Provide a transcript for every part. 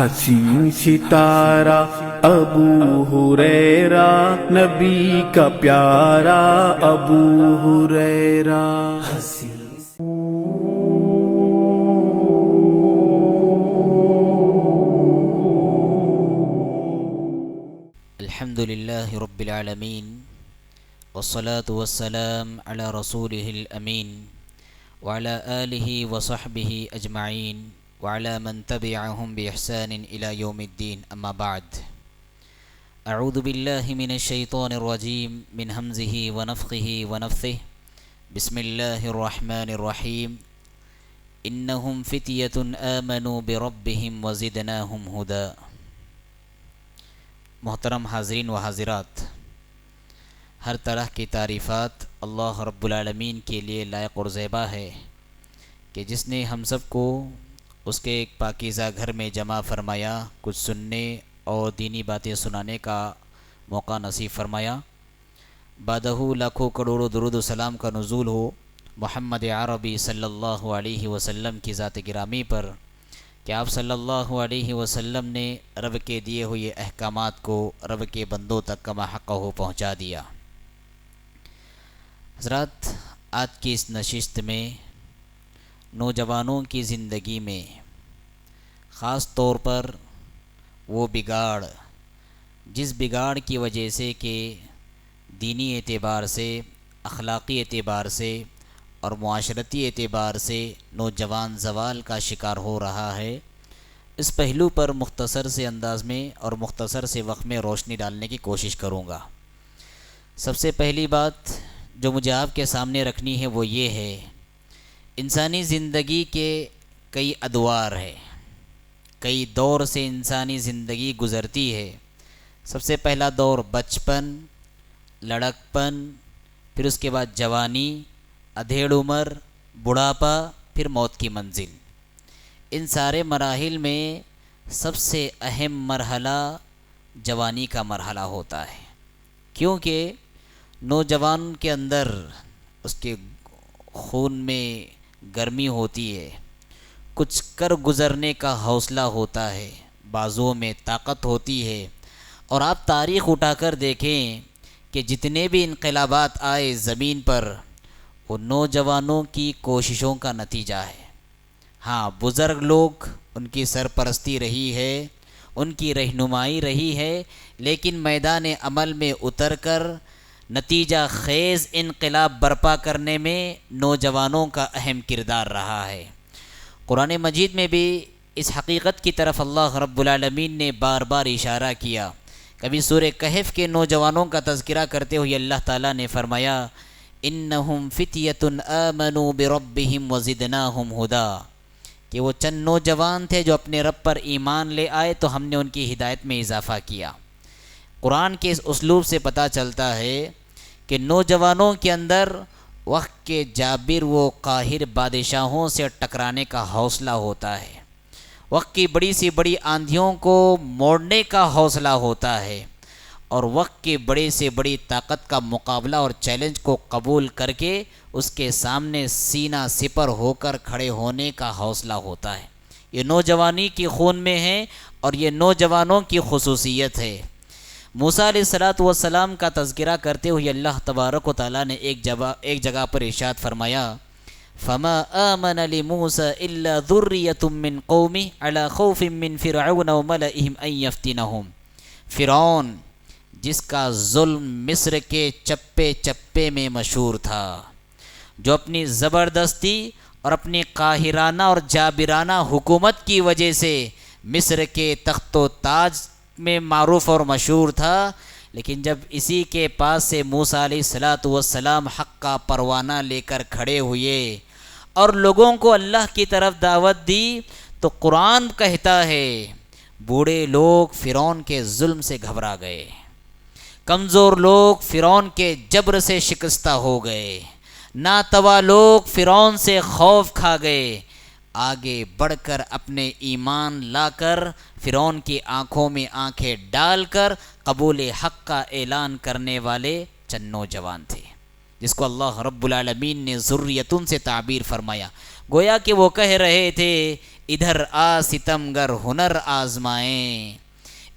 حسین ستارہ ابو ہریرہ، نبی کا پیارا ابو ہریرہ۔ الحمد للہ رب العالمین والصلاة والسلام علی رسولہ الامین وعلی آلہ وصحبہ اجمعین وعلی من تبعہم بإحسان الی یوم الدین، اما بعد۔ اعوذ باللہ من الشیطان الرجیم من ہمزہ ونفخہ ونفثہ، بسم اللہ الرحمن الرحیم، انہم فتیۃ آمنوا بربہم وزدناہم ہدی۔ محترم حاضرین و حاضرات، ہر طرح کی تعریفات اللہ رب العالمین کے لیے لائق اور زیبا ہے کہ جس نے ہم سب کو اس کے ایک پاکیزہ گھر میں جمع فرمایا، کچھ سننے اور دینی باتیں سنانے کا موقع نصیب فرمایا۔ بعدہ لاکھوں کروڑوں درود و سلام کا نزول ہو محمد عربی صلی اللہ علیہ وسلم کی ذات گرامی پر کہ آپ صلی اللہ علیہ وسلم نے رب کے دیے ہوئے احکامات کو رب کے بندوں تک کما حق ہو پہنچا دیا۔ حضرات، آج کی اس نشست میں نوجوانوں کی زندگی میں خاص طور پر وہ بگاڑ، جس بگاڑ کی وجہ سے کہ دینی اعتبار سے، اخلاقی اعتبار سے اور معاشرتی اعتبار سے نوجوان زوال کا شکار ہو رہا ہے، اس پہلو پر مختصر سے انداز میں اور مختصر سے وقت میں روشنی ڈالنے کی کوشش کروں گا۔ سب سے پہلی بات جو مجھے آپ کے سامنے رکھنی ہے وہ یہ ہے، انسانی زندگی کے کئی ادوار ہے، کئی دور سے انسانی زندگی گزرتی ہے۔ سب سے پہلا دور بچپن، لڑکپن، پھر اس کے بعد جوانی، ادھیڑ عمر، بڑھاپا، پھر موت کی منزل۔ ان سارے مراحل میں سب سے اہم مرحلہ جوانی کا مرحلہ ہوتا ہے، کیونکہ نوجوان کے اندر اس کے خون میں گرمی ہوتی ہے، کچھ کر گزرنے کا حوصلہ ہوتا ہے، بازوؤں میں طاقت ہوتی ہے۔ اور آپ تاریخ اٹھا کر دیکھیں کہ جتنے بھی انقلابات آئے زمین پر، وہ نوجوانوں کی کوششوں کا نتیجہ ہے۔ ہاں، بزرگ لوگ، ان کی سرپرستی رہی ہے، ان کی رہنمائی رہی ہے، لیکن میدان عمل میں اتر کر نتیجہ خیز انقلاب برپا کرنے میں نوجوانوں کا اہم کردار رہا ہے۔ قرآن مجید میں بھی اس حقیقت کی طرف اللہ رب العالمین نے بار بار اشارہ کیا۔ کبھی سورہ کہف کے نوجوانوں کا تذکرہ کرتے ہوئے اللہ تعالیٰ نے فرمایا، انہم فتیۃ آمنوا بربہم وزدناہم ہدی، کہ وہ چند نوجوان تھے جو اپنے رب پر ایمان لے آئے تو ہم نے ان کی ہدایت میں اضافہ کیا۔ قرآن کے اس اسلوب سے پتہ چلتا ہے کہ نوجوانوں کے اندر وقت کے جابر و قاہر بادشاہوں سے ٹکرانے کا حوصلہ ہوتا ہے، وقت کی بڑی سی بڑی آندھیوں کو موڑنے کا حوصلہ ہوتا ہے، اور وقت کی بڑی سے بڑی طاقت کا مقابلہ اور چیلنج کو قبول کر کے اس کے سامنے سینہ سپر ہو کر کھڑے ہونے کا حوصلہ ہوتا ہے۔ یہ نوجوانی کی خون میں ہے اور یہ نوجوانوں کی خصوصیت ہے۔ موسیٰ علیہ السلام کا تذکرہ کرتے ہوئے اللہ تبارک و تعالیٰ نے ایک جگہ پر ارشاد فرمایا، فَمَا آمَنَ لِمُوسَىٰ إِلَّا ذُرِّيَّةٌ مِّن قَوْمِهِ عَلَىٰ خَوْفٍ مِّن فِرْعَوْنَ وَمَلَئِهِمْ أَن يَفْتِنَهُمْ۔ فرعون، جس کا ظلم مصر کے چپے چپے میں مشہور تھا، جو اپنی زبردستی اور اپنی قاہرانہ اور جابرانہ حکومت کی وجہ سے مصر کے تخت و تاج میں معروف اور مشہور تھا، لیکن جب اسی کے پاس سے موسیٰ علیہ السلام حق کا پروانہ لے کر کھڑے ہوئے اور لوگوں کو اللہ کی طرف دعوت دی، تو قرآن کہتا ہے بوڑھے لوگ فرعون کے ظلم سے گھبرا گئے، کمزور لوگ فرعون کے جبر سے شکستہ ہو گئے، ناتوا لوگ فرعون سے خوف کھا گئے، آگے بڑھ کر اپنے ایمان لا کر فرعون کی آنکھوں میں آنکھیں ڈال کر قبول حق کا اعلان کرنے والے چند نوجوان تھے، جس کو اللہ رب العالمین نے ذریتن سے تعبیر فرمایا۔ گویا کہ وہ کہہ رہے تھے ادھر آ ستمگر ہنر آزمائیں،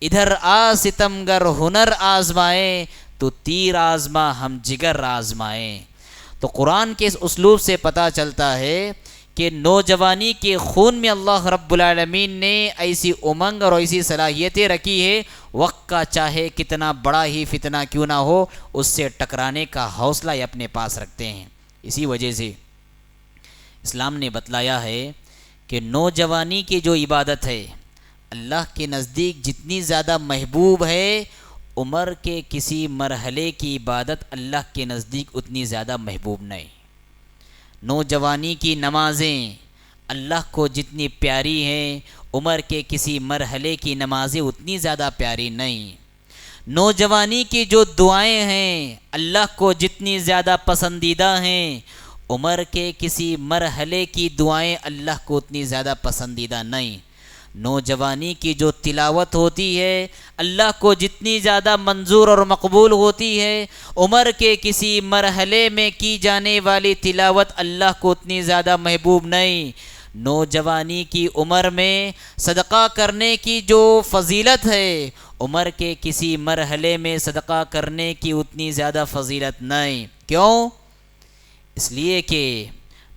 ادھر آ ستمگر ہنر آزمائیں، تو تیر آزما ہم جگر آزمائیں۔ تو قرآن کے اس اسلوب سے پتہ چلتا ہے کہ نوجوانی کے خون میں اللہ رب العالمین نے ایسی امنگ اور ایسی صلاحیتیں رکھی ہے، وقت کا چاہے کتنا بڑا ہی فتنہ کیوں نہ ہو، اس سے ٹکرانے کا حوصلہ یہ اپنے پاس رکھتے ہیں۔ اسی وجہ سے اسلام نے بتلایا ہے کہ نوجوانی کی جو عبادت ہے اللہ کے نزدیک جتنی زیادہ محبوب ہے، عمر کے کسی مرحلے کی عبادت اللہ کے نزدیک اتنی زیادہ محبوب نہیں۔ نوجوانی کی نمازیں اللہ کو جتنی پیاری ہیں، عمر کے کسی مرحلے کی نمازیں اتنی زیادہ پیاری نہیں۔ نوجوانی کی جو دعائیں ہیں اللہ کو جتنی زیادہ پسندیدہ ہیں، عمر کے کسی مرحلے کی دعائیں اللہ کو اتنی زیادہ پسندیدہ نہیں۔ نوجوانی کی جو تلاوت ہوتی ہے اللہ کو جتنی زیادہ منظور اور مقبول ہوتی ہے، عمر کے کسی مرحلے میں کی جانے والی تلاوت اللہ کو اتنی زیادہ محبوب نہیں۔ نوجوانی کی عمر میں صدقہ کرنے کی جو فضیلت ہے، عمر کے کسی مرحلے میں صدقہ کرنے کی اتنی زیادہ فضیلت نہیں۔ کیوں؟ اس لیے کہ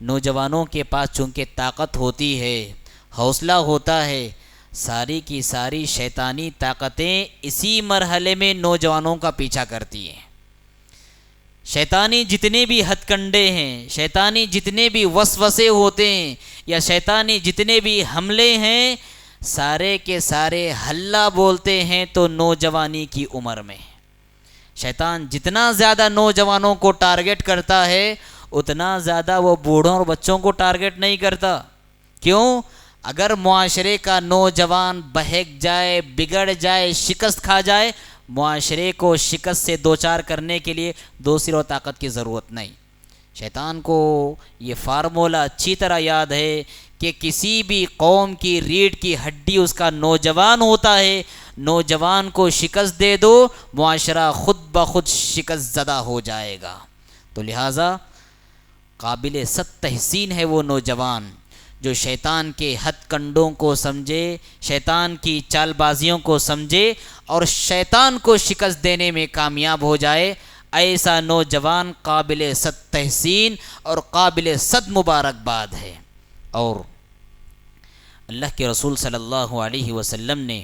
نوجوانوں کے پاس چونکہ طاقت ہوتی ہے، حوصلہ ہوتا ہے، ساری کی ساری شیطانی طاقتیں اسی مرحلے میں نوجوانوں کا پیچھا کرتی ہیں۔ شیطانی جتنے بھی ہتھ کنڈے ہیں، شیطانی جتنے بھی وسوسے ہوتے ہیں، یا شیطانی جتنے بھی حملے ہیں، سارے کے سارے ہلہ بولتے ہیں تو نوجوانی کی عمر میں۔ شیطان جتنا زیادہ نوجوانوں کو ٹارگٹ کرتا ہے، اتنا زیادہ وہ بوڑھوں اور بچوں کو ٹارگٹ نہیں کرتا۔ کیوں؟ اگر معاشرے کا نوجوان بہک جائے، بگڑ جائے، شکست کھا جائے، معاشرے کو شکست سے دوچار کرنے کے لیے دو سر و طاقت کی ضرورت نہیں۔ شیطان کو یہ فارمولہ اچھی طرح یاد ہے کہ کسی بھی قوم کی ریڑھ کی ہڈی اس کا نوجوان ہوتا ہے، نوجوان کو شکست دے دو، معاشرہ خود بخود شکست زدہ ہو جائے گا۔ تو لہٰذا قابل صد تحسین ہے وہ نوجوان جو شیطان کے ہتھ کنڈوں کو سمجھے، شیطان کی چال بازیوں کو سمجھے اور شیطان کو شکست دینے میں کامیاب ہو جائے۔ ایسا نوجوان قابل صد تحسین اور قابل صد مبارکباد ہے۔ اور اللہ کے رسول صلی اللہ علیہ وسلم نے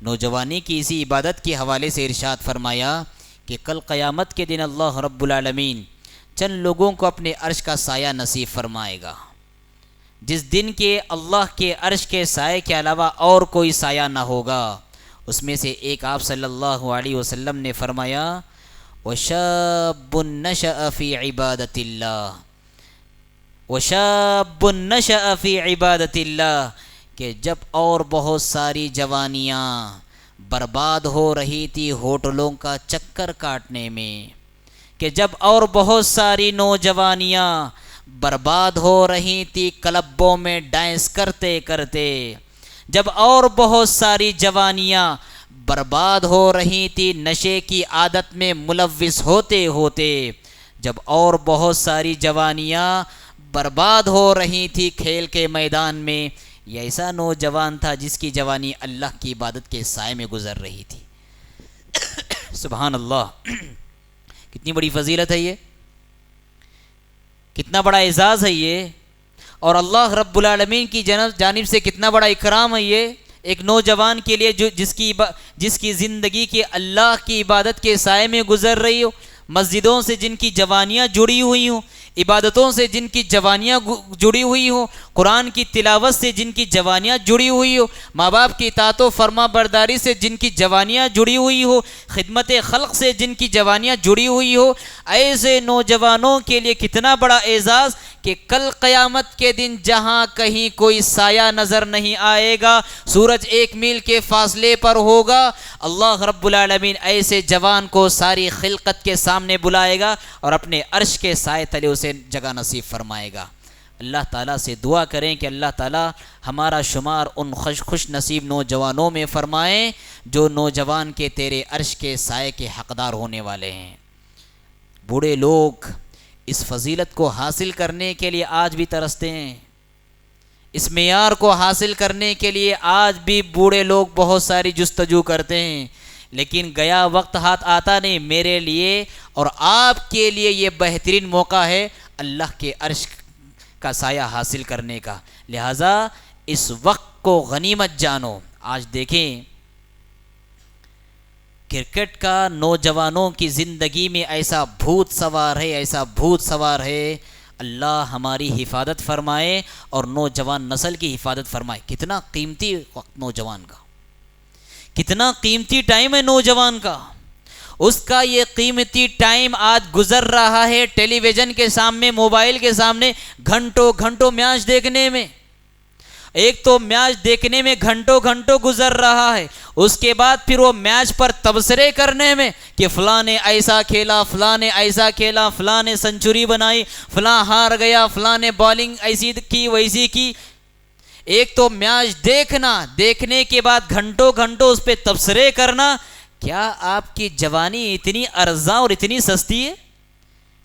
نوجوانی کی اسی عبادت کے حوالے سے ارشاد فرمایا کہ کل قیامت کے دن اللہ رب العالمین چند لوگوں کو اپنے عرش کا سایہ نصیب فرمائے گا، جس دن کے اللہ کے عرش کے سائے کے علاوہ اور کوئی سایہ نہ ہوگا۔ اس میں سے ایک آپ صلی اللہ علیہ وسلم نے فرمایا وَشَابٌ نَشَأَ فِي عِبَادَةِ اللَّهِ وَشَابٌ نَشَأَ فِي عِبَادَةِ اللَّهِ کہ جب اور بہت ساری جوانیاں برباد ہو رہی تھی ہوٹلوں کا چکر کاٹنے میں، کہ جب اور بہت ساری نوجوانیاں برباد ہو رہی تھی کلبوں میں ڈانس کرتے کرتے، جب اور بہت ساری جوانیاں برباد ہو رہی تھی نشے کی عادت میں ملوث ہوتے ہوتے، جب اور بہت ساری جوانیاں برباد ہو رہی تھی کھیل کے میدان میں، یہ ایسا نوجوان تھا جس کی جوانی اللہ کی عبادت کے سائے میں گزر رہی تھی۔ سبحان اللہ، کتنی بڑی فضیلت ہے یہ، کتنا بڑا اعزاز ہے یہ، اور اللہ رب العالمین کی جانب سے کتنا بڑا اکرام ہے یہ ایک نوجوان کے لیے جس کی زندگی کے اللہ کی عبادت کے سائے میں گزر رہی ہو، مسجدوں سے جن کی جوانیاں جڑی ہوئی ہوں، عبادتوں سے جن کی جوانیاں جڑی ہوئی ہوں، قرآن کی تلاوت سے جن کی جوانیاں جڑی ہوئی ہو، ماں باپ کی اطاعت و فرما برداری سے جن کی جوانیاں جڑی ہوئی ہو، خدمت خلق سے جن کی جوانیاں جڑی ہوئی ہو، ایسے نوجوانوں کے لیے کتنا بڑا اعزاز کہ کل قیامت کے دن جہاں کہیں کوئی سایہ نظر نہیں آئے گا، سورج 1 میل کے فاصلے پر ہوگا، اللہ رب العالمین ایسے جوان کو ساری خلقت کے سامنے بلائے گا اور اپنے عرش کے سائے تلے اسے جگہ نصیب فرمائے گا۔ اللہ تعالیٰ سے دعا کریں کہ اللہ تعالیٰ ہمارا شمار ان خوش نصیب نوجوانوں میں فرمائیں جو نوجوان کے تیرے عرش کے سائے کے حقدار ہونے والے ہیں۔ بوڑھے لوگ اس فضیلت کو حاصل کرنے کے لیے آج بھی ترستے ہیں، اس معیار کو حاصل کرنے کے لیے آج بھی بوڑھے لوگ بہت ساری جستجو کرتے ہیں، لیکن گیا وقت ہاتھ آتا نہیں۔ میرے لیے اور آپ کے لیے یہ بہترین موقع ہے اللہ کے عرش کا سایہ حاصل کرنے کا، لہٰذا اس وقت کو غنیمت جانو۔ آج دیکھیں کرکٹ کا نوجوانوں کی زندگی میں ایسا بھوت سوار ہے، ایسا بھوت سوار ہے، اللہ ہماری حفاظت فرمائے اور نوجوان نسل کی حفاظت فرمائے۔ کتنا قیمتی وقت نوجوان کا، کتنا قیمتی ٹائم ہے نوجوان کا، اس کا یہ قیمتی ٹائم آج گزر رہا ہے ٹیلی ویژن کے سامنے، موبائل کے سامنے، گھنٹوں گھنٹوں میچ دیکھنے میں۔ ایک تو میچ دیکھنے میں گھنٹوں گھنٹوں گزر رہا ہے، اس کے بعد پھر وہ میچ پر تبصرے کرنے میں کہ فلاں نے ایسا کھیلا، فلاں نے ایسا کھیلا، فلاں نے سنچری بنائی، فلاں ہار گیا، فلاں نے بالنگ ایسی کی ویسی کی۔ ایک تو میچ دیکھنے کے بعد گھنٹوں گھنٹوں اس پہ تبصرے کرنا۔ کیا آپ کی جوانی اتنی ارزاں اور اتنی سستی ہے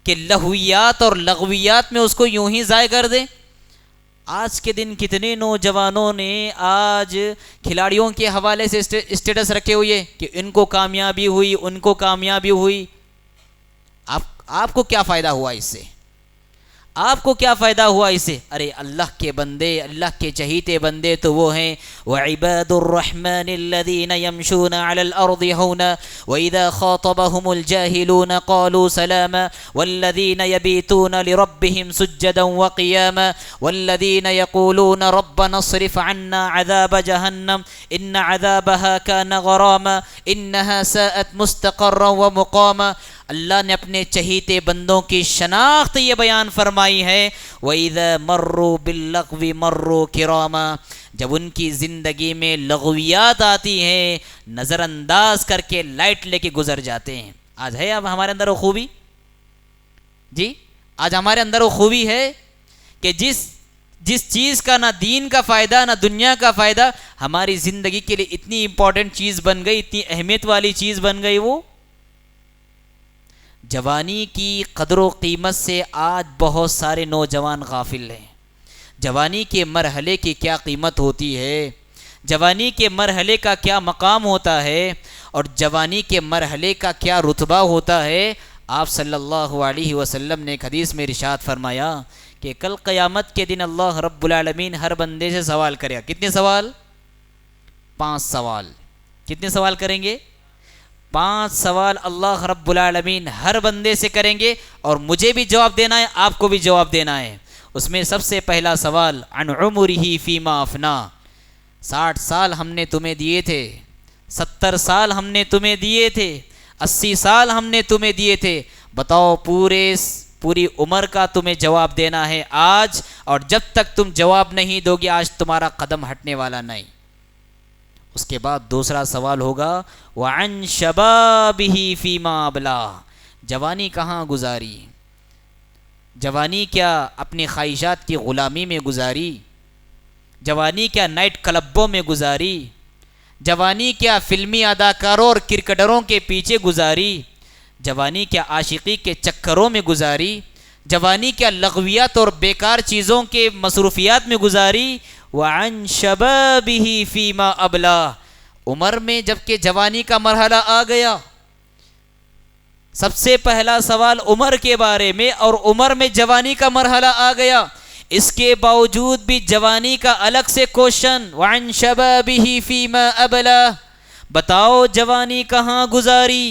کہ لہویات اور لغویات میں اس کو یوں ہی ضائع کر دیں؟ آج کے دن کتنے نوجوانوں نے آج کھلاڑیوں کے حوالے سے اسٹیٹس رکھے ہوئے کہ ان کو کامیابی ہوئی، ان کو کامیابی ہوئی۔ آپ کو کیا فائدہ ہوا اس سے؟ آپ کو کیا فائدہ ہوا اس سے؟ ارے اللہ کے بندے، اللہ کے چہیتے بندے تو وہ ہیں وَعِبَادُ الرَّحْمَنِ الَّذِينَ يَمْشُونَ عَلَى الْأَرْضِ هَوْنًا وَإِذَا خَاطَبَهُمُ الْجَاهِلُونَ قَالُوا سَلَامًا وَالَّذِينَ يَبِيتُونَ لِرَبِّهِمْ سُجَّدًا وَقِيَامًا وَالَّذِينَ يَقُولُونَ رَبَّنَا اصْرِفْ عَنَّا عَذَابَ جَهَنَّمَ إِنَّ عَذَابَهَا كَانَ غَرَامًا إِنَّهَا سَاءَتْ مُسْتَقَرًّا وَمُقَامًا۔ اللہ نے اپنے چہیتے بندوں کی شناخت یہ بیان فرمائی ہے وَإِذَا مَرُّوا بِاللَّغْوِ مَرُّوا كِرَامًا، جب ان کی زندگی میں لغویات آتی ہیں نظر انداز کر کے لائٹ لے کے گزر جاتے ہیں۔ آج ہے اب ہمارے اندر وہ خوبی؟ جی آج ہمارے اندر وہ خوبی ہے کہ جس چیز کا نہ دین کا فائدہ نہ دنیا کا فائدہ ہماری زندگی کے لیے اتنی امپورٹنٹ چیز بن گئی، اتنی اہمیت والی چیز بن گئی، وہ جوانی کی قدر و قیمت سے آج بہت سارے نوجوان غافل ہیں۔ جوانی کے مرحلے کی کیا قیمت ہوتی ہے، جوانی کے مرحلے کا کیا مقام ہوتا ہے، اور جوانی کے مرحلے کا کیا رتبہ ہوتا ہے۔ آپ صلی اللہ علیہ وسلم نے ایک حدیث میں ارشاد فرمایا کہ کل قیامت کے دن اللہ رب العالمین ہر بندے سے سوال کرے گا۔ کتنے سوال؟ 5 سوال۔ کتنے سوال کریں گے؟ 5 سوال اللہ رب العالمین ہر بندے سے کریں گے، اور مجھے بھی جواب دینا ہے، آپ کو بھی جواب دینا ہے۔ اس میں سب سے پہلا سوال عن عمرہ فیما افنا، 60 سال ہم نے تمہیں دیے تھے، 70 سال ہم نے تمہیں دیے تھے، 80 سال ہم نے تمہیں دیے تھے، بتاؤ پوری عمر کا تمہیں جواب دینا ہے آج، اور جب تک تم جواب نہیں دو گے آج تمہارا قدم ہٹنے والا نہیں۔ اس کے بعد دوسرا سوال ہوگا وَعَنْ شَبَابِهِ فِيمَا أَبْلَاهُ، جوانی کہاں گزاری؟ جوانی کیا اپنی خواہشات کی غلامی میں گزاری؟ جوانی کیا نائٹ کلبوں میں گزاری؟ جوانی کیا فلمی اداکاروں اور کرکٹروں کے پیچھے گزاری؟ جوانی کیا عاشقی کے چکروں میں گزاری؟ جوانی کیا لغویات اور بیکار چیزوں کے مصروفیات میں گزاری؟ وَعَنْ شَبَابِهِ فِيمَا أَبْلَاهُ، عمر میں جب کہ جوانی کا مرحلہ آ گیا، سب سے پہلا سوال عمر کے بارے میں، اور عمر میں جوانی کا مرحلہ آ گیا، اس کے باوجود بھی جوانی کا الگ سے کوشچن وَعَنْ شَبَابِهِ فِيمَا أَبْلَاهُ، بتاؤ جوانی کہاں گزاری؟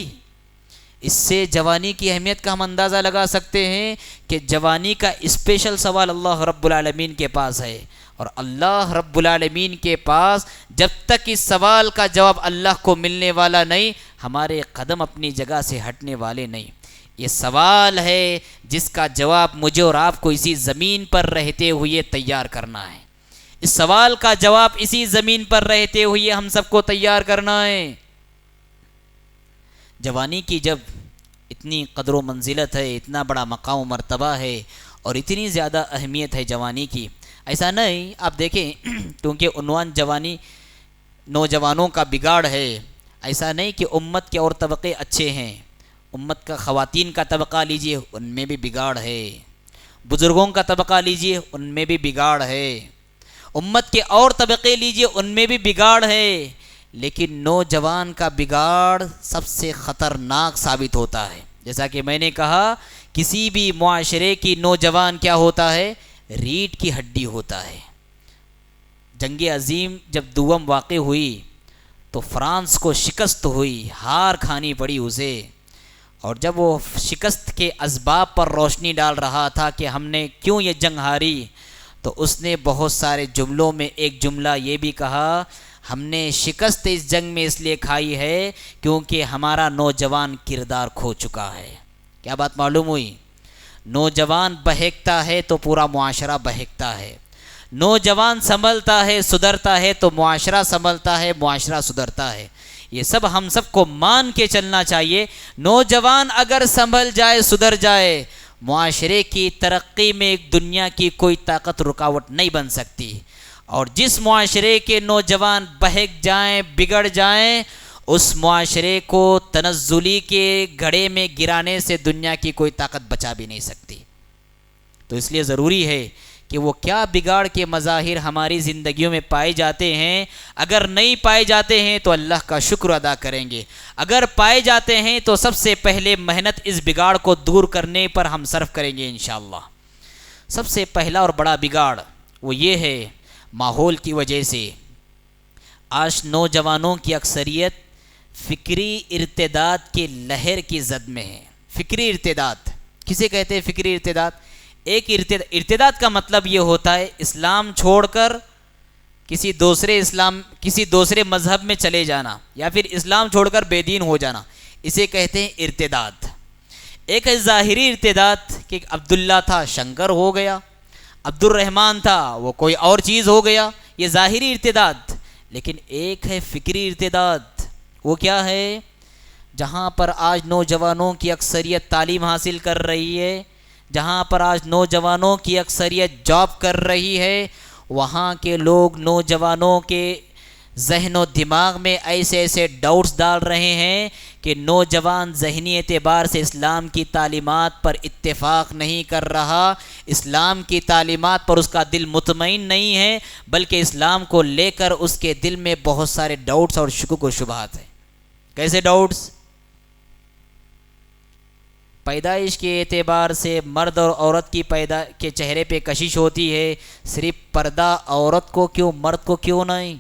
اس سے جوانی کی اہمیت کا ہم اندازہ لگا سکتے ہیں کہ جوانی کا اسپیشل سوال اللہ رب العالمین کے پاس ہے، اور اللہ رب العالمین کے پاس جب تک اس سوال کا جواب اللہ کو ملنے والا نہیں، ہمارے قدم اپنی جگہ سے ہٹنے والے نہیں۔ یہ سوال ہے جس کا جواب مجھے اور آپ کو اسی زمین پر رہتے ہوئے تیار کرنا ہے۔ اس سوال کا جواب اسی زمین پر رہتے ہوئے ہم سب کو تیار کرنا ہے۔ جوانی کی جب اتنی قدر و منزلت ہے، اتنا بڑا مقام و مرتبہ ہے، اور اتنی زیادہ اہمیت ہے جوانی کی، ایسا نہیں آپ دیکھیں کیونکہ عنوان جوانی نوجوانوں کا بگاڑ ہے، ایسا نہیں کہ امت کے اور طبقے اچھے ہیں، امت کا خواتین کا طبقہ لیجئے ان میں بھی بگاڑ ہے، بزرگوں کا طبقہ لیجئے ان میں بھی بگاڑ ہے، امت کے اور طبقے لیجئے، ان میں بھی بگاڑ ہے، لیکن نوجوان کا بگاڑ سب سے خطرناک ثابت ہوتا ہے۔ جیسا کہ میں نے کہا، کسی بھی معاشرے کی نوجوان کیا ہوتا ہے؟ ریڑھ کی ہڈی ہوتا ہے۔ جنگ عظیم جب دوم واقع ہوئی تو فرانس کو شکست ہوئی، ہار کھانی پڑی اسے، اور جب وہ شکست کے اسباب پر روشنی ڈال رہا تھا کہ ہم نے کیوں یہ جنگ ہاری، تو اس نے بہت سارے جملوں میں ایک جملہ یہ بھی کہا، ہم نے شکست اس جنگ میں اس لیے کھائی ہے کیونکہ ہمارا نوجوان کردار کھو چکا ہے۔ کیا بات معلوم ہوئی؟ نوجوان بہکتا ہے تو پورا معاشرہ بہکتا ہے، نوجوان سنبھلتا ہے، سدھرتا ہے تو معاشرہ سنبھلتا ہے، معاشرہ سدھرتا ہے۔ یہ سب ہم سب کو مان کے چلنا چاہیے۔ نوجوان اگر سنبھل جائے، سدھر جائے، معاشرے کی ترقی میں دنیا کی کوئی طاقت رکاوٹ نہیں بن سکتی، اور جس معاشرے کے نوجوان بہک جائیں، بگڑ جائیں، اس معاشرے کو تنزلی کے گھڑے میں گرانے سے دنیا کی کوئی طاقت بچا بھی نہیں سکتی۔ تو اس لیے ضروری ہے کہ وہ کیا بگاڑ کے مظاہر ہماری زندگیوں میں پائے جاتے ہیں، اگر نہیں پائے جاتے ہیں تو اللہ کا شکر ادا کریں گے، اگر پائے جاتے ہیں تو سب سے پہلے محنت اس بگاڑ کو دور کرنے پر ہم صرف کریں گے انشاءاللہ۔ سب سے پہلا اور بڑا بگاڑ وہ یہ ہے، ماحول کی وجہ سے آج نوجوانوں کی اکثریت فکری ارتداد کے لہر کی زد میں ہے۔ فکری ارتداد کسے کہتے ہیں؟ فکری ارتداد، ایک ارتداد کا مطلب یہ ہوتا ہے اسلام چھوڑ کر کسی دوسرے مذہب میں چلے جانا، یا پھر اسلام چھوڑ کر بے دین ہو جانا، اسے کہتے ہیں ارتداد۔ ایک ہے ظاہری ارتداد کہ عبداللہ تھا شنکر ہو گیا، عبد الرحمن تھا وہ کوئی اور چیز ہو گیا، یہ ظاہری ارتداد۔ لیکن ایک ہے فکری ارتداد، وہ کیا ہے؟ جہاں پر آج نوجوانوں کی اکثریت تعلیم حاصل کر رہی ہے، جہاں پر آج نوجوانوں کی اکثریت جاب کر رہی ہے، وہاں کے لوگ نوجوانوں کے ذہن و دماغ میں ایسے ایسے ڈاؤٹس ڈال رہے ہیں کہ نوجوان ذہنی اعتبار سے اسلام کی تعلیمات پر اتفاق نہیں کر رہا، اسلام کی تعلیمات پر اس کا دل مطمئن نہیں ہے، بلکہ اسلام کو لے کر اس کے دل میں بہت سارے ڈاؤٹس اور شکوک و شبہات ہیں۔ کیسے ڈاؤٹس؟ پیدائش کے اعتبار سے مرد اور عورت کے چہرے پہ کشش ہوتی ہے، صرف پردہ عورت کو کیوں، مرد کو کیوں نہیں؟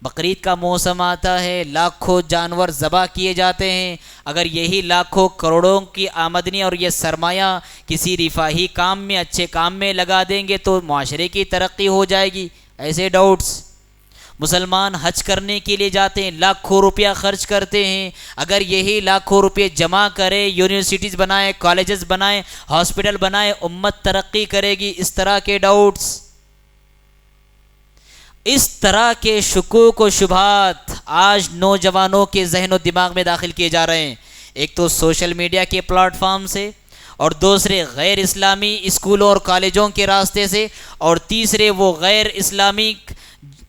بقرعید کا موسم آتا ہے، لاکھوں جانور ذبح کیے جاتے ہیں، اگر یہی لاکھوں کروڑوں کی آمدنی اور یہ سرمایہ کسی رفاہی کام میں، اچھے کام میں لگا دیں گے تو معاشرے کی ترقی ہو جائے گی۔ ایسے ڈاؤٹس۔ مسلمان حج کرنے کے لیے جاتے ہیں، لاکھوں روپیہ خرچ کرتے ہیں، اگر یہی لاکھوں روپے جمع کرے، یونیورسٹیز بنائے، کالجز بنائے، ہاسپٹل بنائے، امت ترقی کرے گی۔ اس طرح کے ڈاؤٹس، اس طرح کے شکوک و شبہات آج نوجوانوں کے ذہن و دماغ میں داخل کیے جا رہے ہیں، ایک تو سوشل میڈیا کے پلیٹ فارم سے، اور دوسرے غیر اسلامی اسکولوں اور کالجوں کے راستے سے، اور تیسرے وہ غیر اسلامی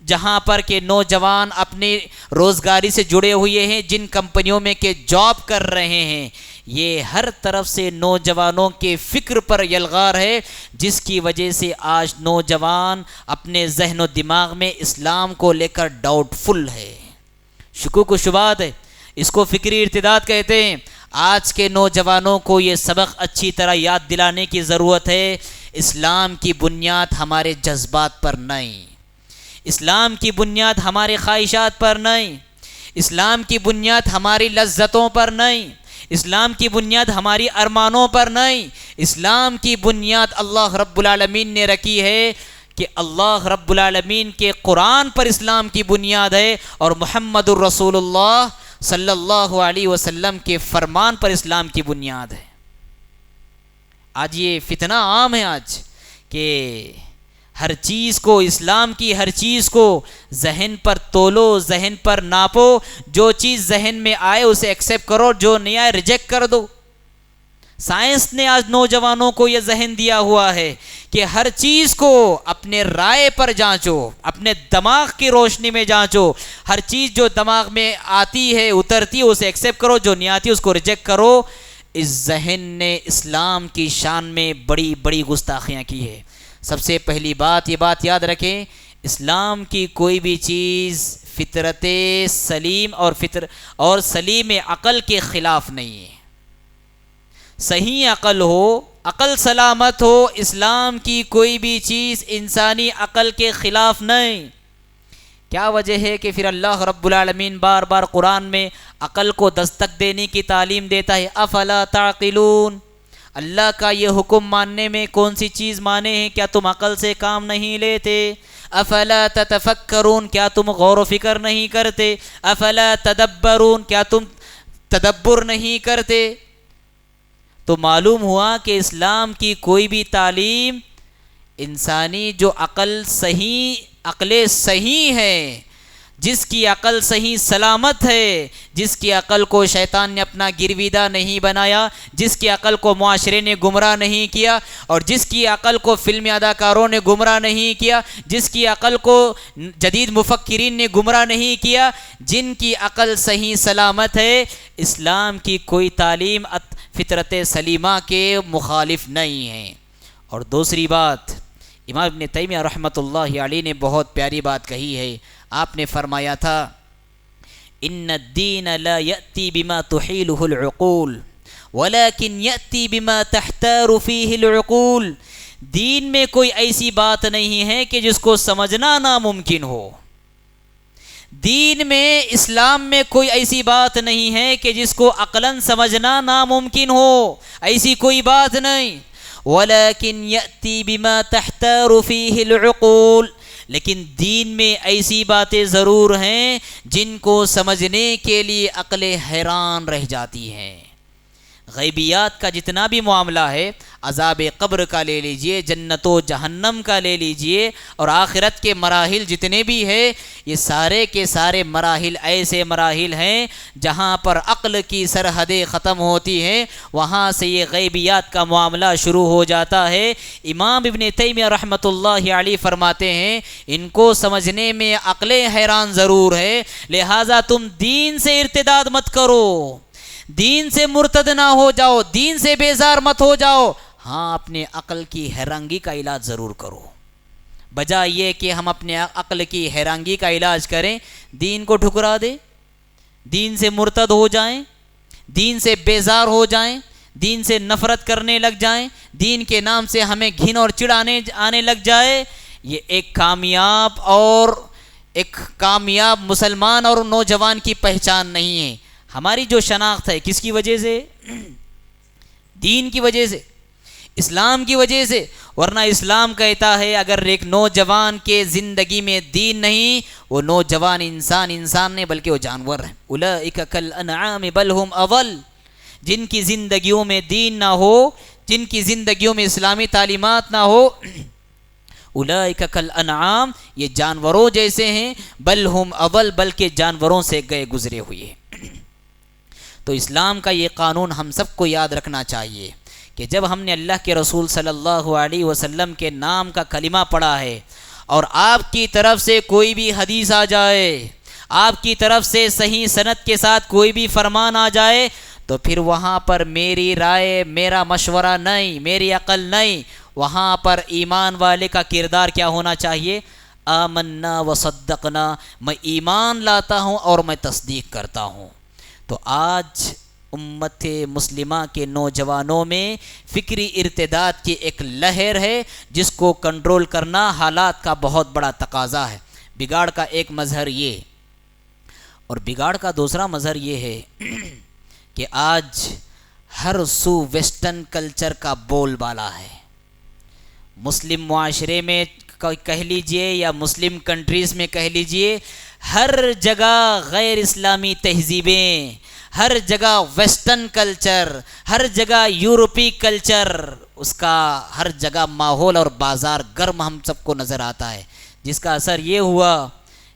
جہاں پر کہ نوجوان اپنی روزگاری سے جڑے ہوئے ہیں، جن کمپنیوں میں کہ جاب کر رہے ہیں، یہ ہر طرف سے نوجوانوں کے فکر پر یلغار ہے، جس کی وجہ سے آج نوجوان اپنے ذہن و دماغ میں اسلام کو لے کر ڈاؤٹ فل ہے، شکوک و شبہات ہے، اس کو فکری ارتداد کہتے ہیں۔ آج کے نوجوانوں کو یہ سبق اچھی طرح یاد دلانے کی ضرورت ہے، اسلام کی بنیاد ہمارے جذبات پر نہیں، اسلام کی بنیاد ہمارے خواہشات پر نہیں، اسلام کی بنیاد ہماری لذتوں پر نہیں، اسلام کی بنیاد ہماری ارمانوں پر نہیں، اسلام کی بنیاد اللہ رب العالمین نے رکھی ہے کہ اللہ رب العالمین کے قرآن پر اسلام کی بنیاد ہے، اور محمد الرسول اللہ صلی اللہ علیہ وسلم کے فرمان پر اسلام کی بنیاد ہے۔ آج یہ فتنہ عام ہے آج کہ ہر چیز کو، اسلام کی ہر چیز کو ذہن پر تولو، ذہن پر ناپو، جو چیز ذہن میں آئے اسے ایکسیپٹ کرو، جو نہیں آئے ریجیکٹ کر دو۔ سائنس نے آج نوجوانوں کو یہ ذہن دیا ہوا ہے کہ ہر چیز کو اپنے رائے پر جانچو، اپنے دماغ کی روشنی میں جانچو، ہر چیز جو دماغ میں آتی ہے، اترتی ہے، اسے ایکسیپٹ کرو، جو نہیں آتی اس کو ریجیکٹ کرو۔ اس ذہن نے اسلام کی شان میں بڑی بڑی گستاخیاں کی ہے۔ سب سے پہلی بات یہ بات یاد رکھیں، اسلام کی کوئی بھی چیز فطرت سلیم اور سلیم عقل کے خلاف نہیں ہے۔ صحیح عقل ہو، عقل سلامت ہو، اسلام کی کوئی بھی چیز انسانی عقل کے خلاف نہیں۔ کیا وجہ ہے کہ پھر اللہ رب العالمین بار بار قرآن میں عقل کو دستک دینے کی تعلیم دیتا ہے؟ افلا تعقلون، اللہ کا یہ حکم ماننے میں کون سی چیز مانے ہیں؟ کیا تم عقل سے کام نہیں لیتے؟ افلا تتفکرون، کیا تم غور و فکر نہیں کرتے؟ افلا تدبرون، کیا تم تدبر نہیں کرتے؟ تو معلوم ہوا کہ اسلام کی کوئی بھی تعلیم انسانی جو عقل صحیح ہے، جس کی عقل صحیح سلامت ہے، جس کی عقل کو شیطان نے اپنا گرویدہ نہیں بنایا، جس کی عقل کو معاشرے نے گمراہ نہیں کیا، اور جس کی عقل کو فلمی اداکاروں نے گمراہ نہیں کیا، جس کی عقل کو جدید مفکرین نے گمراہ نہیں کیا، جن کی عقل صحیح سلامت ہے، اسلام کی کوئی تعلیم فطرت سلیمہ کے مخالف نہیں ہے۔ اور دوسری بات، امام ابن تیمیہ رحمۃ اللہ علیہ نے بہت پیاری بات کہی ہے۔ آپ نے فرمایا تھا ان الدین لا یأتی بما تحیلہ العقول ولکن یأتی بما تحتار فیہ العقول، دین میں کوئی ایسی بات نہیں ہے کہ جس کو سمجھنا ناممکن ہو، دین میں اسلام میں کوئی ایسی بات نہیں ہے کہ جس کو عقلاً سمجھنا ناممکن ہو، ایسی کوئی بات نہیں۔ ولیکن یأتی بما تحتار فیہ العقول، لیکن دین میں ایسی باتیں ضرور ہیں جن کو سمجھنے کے لیے عقلیں حیران رہ جاتی ہیں۔ غیبیات کا جتنا بھی معاملہ ہے، عذاب قبر کا لے لیجئے، جنت و جہنم کا لے لیجئے، اور آخرت کے مراحل جتنے بھی ہیں، یہ سارے کے سارے مراحل ایسے مراحل ہیں جہاں پر عقل کی سرحدیں ختم ہوتی ہیں، وہاں سے یہ غیبیات کا معاملہ شروع ہو جاتا ہے۔ امام ابن تیمیہ رحمۃ اللہ علیہ فرماتے ہیں ان کو سمجھنے میں عقلیں حیران ضرور ہے، لہٰذا تم دین سے ارتداد مت کرو، دین سے مرتد نہ ہو جاؤ، دین سے بیزار مت ہو جاؤ، ہاں اپنے عقل کی حیرانگی کا علاج ضرور کرو، بجائے یہ کہ ہم اپنے عقل کی حیرانگی کا علاج کریں، دین کو ٹھکرا دیں، دین سے مرتد ہو جائیں، دین سے بیزار ہو جائیں، دین سے نفرت کرنے لگ جائیں، دین کے نام سے ہمیں گھن اور چڑ آنے لگ جائے۔ یہ ایک کامیاب مسلمان اور نوجوان کی پہچان نہیں ہے۔ ہماری جو شناخت ہے کس کی وجہ سے؟ دین کی وجہ سے، اسلام کی وجہ سے، ورنہ اسلام کہتا ہے اگر ایک نوجوان کے زندگی میں دین نہیں، وہ نوجوان انسان نہیں بلکہ وہ جانور ہے۔ اولئک کالانعام بل ہم اضل، جن کی زندگیوں میں دین نہ ہو، جن کی زندگیوں میں اسلامی تعلیمات نہ ہو، اولئک کالانعام، یہ جانوروں جیسے ہیں، بل ہم اضل، بلکہ جانوروں سے گئے گزرے ہوئے ہیں۔ تو اسلام کا یہ قانون ہم سب کو یاد رکھنا چاہیے کہ جب ہم نے اللہ کے رسول صلی اللہ علیہ وسلم کے نام کا کلمہ پڑھا ہے، اور آپ کی طرف سے کوئی بھی حدیث آ جائے، آپ کی طرف سے صحیح سند کے ساتھ کوئی بھی فرمان آ جائے، تو پھر وہاں پر میری رائے، میرا مشورہ نہیں، میری عقل نہیں، وہاں پر ایمان والے کا کردار کیا ہونا چاہیے؟ آمنا وصدقنا، میں ایمان لاتا ہوں اور میں تصدیق کرتا ہوں۔ تو آج امت مسلمہ کے نوجوانوں میں فکری ارتداد کی ایک لہر ہے جس کو کنٹرول کرنا حالات کا بہت بڑا تقاضا ہے۔ بگاڑ کا ایک مظہر یہ، اور بگاڑ کا دوسرا مظہر یہ ہے کہ آج ہر سو ویسٹرن کلچر کا بول بالا ہے۔ مسلم معاشرے میں کہہ لیجئے یا مسلم کنٹریز میں کہہ لیجئے، ہر جگہ غیر اسلامی تہذیبیں، ہر جگہ ویسٹرن کلچر، ہر جگہ یورپی کلچر، اس کا ہر جگہ ماحول اور بازار گرم ہم سب کو نظر آتا ہے، جس کا اثر یہ ہوا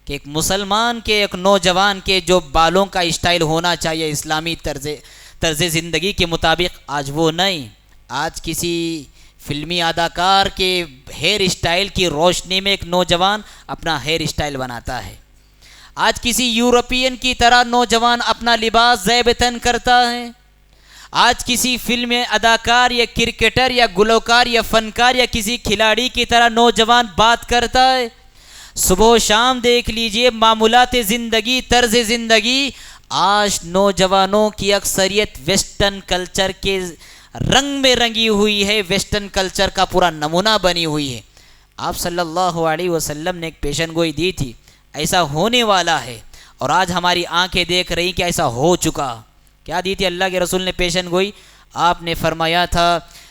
کہ ایک مسلمان کے، ایک نوجوان کے جو بالوں کا اسٹائل ہونا چاہیے اسلامی طرز زندگی کے مطابق، آج وہ نہیں۔ آج کسی فلمی اداکار کے ہیئر اسٹائل کی روشنی میں ایک نوجوان اپنا ہیئر اسٹائل بناتا ہے، آج کسی یورپین کی طرح نوجوان اپنا لباس زیب تن کرتا ہے، آج کسی فلم میں اداکار یا کرکٹر یا گلوکار یا فنکار یا کسی کھلاڑی کی طرح نوجوان بات کرتا ہے. صبح و شام دیکھ لیجئے معمولات زندگی، طرز زندگی. آج نوجوانوں کی اکثریت ویسٹرن کلچر کے رنگ میں رنگی ہوئی ہے، ویسٹرن کلچر کا پورا نمونہ بنی ہوئی ہے. آپ صلی اللہ علیہ وسلم نے ایک پیشن گوئی دی تھی، ایسا ہونے والا ہے، اور آج ہماری آنکھیں دیکھ رہی کہ ایسا ہو چکا. کیا دی تھی اللہ کے رسول نے پیشن گوئی؟ آپ نے فرمایا تھا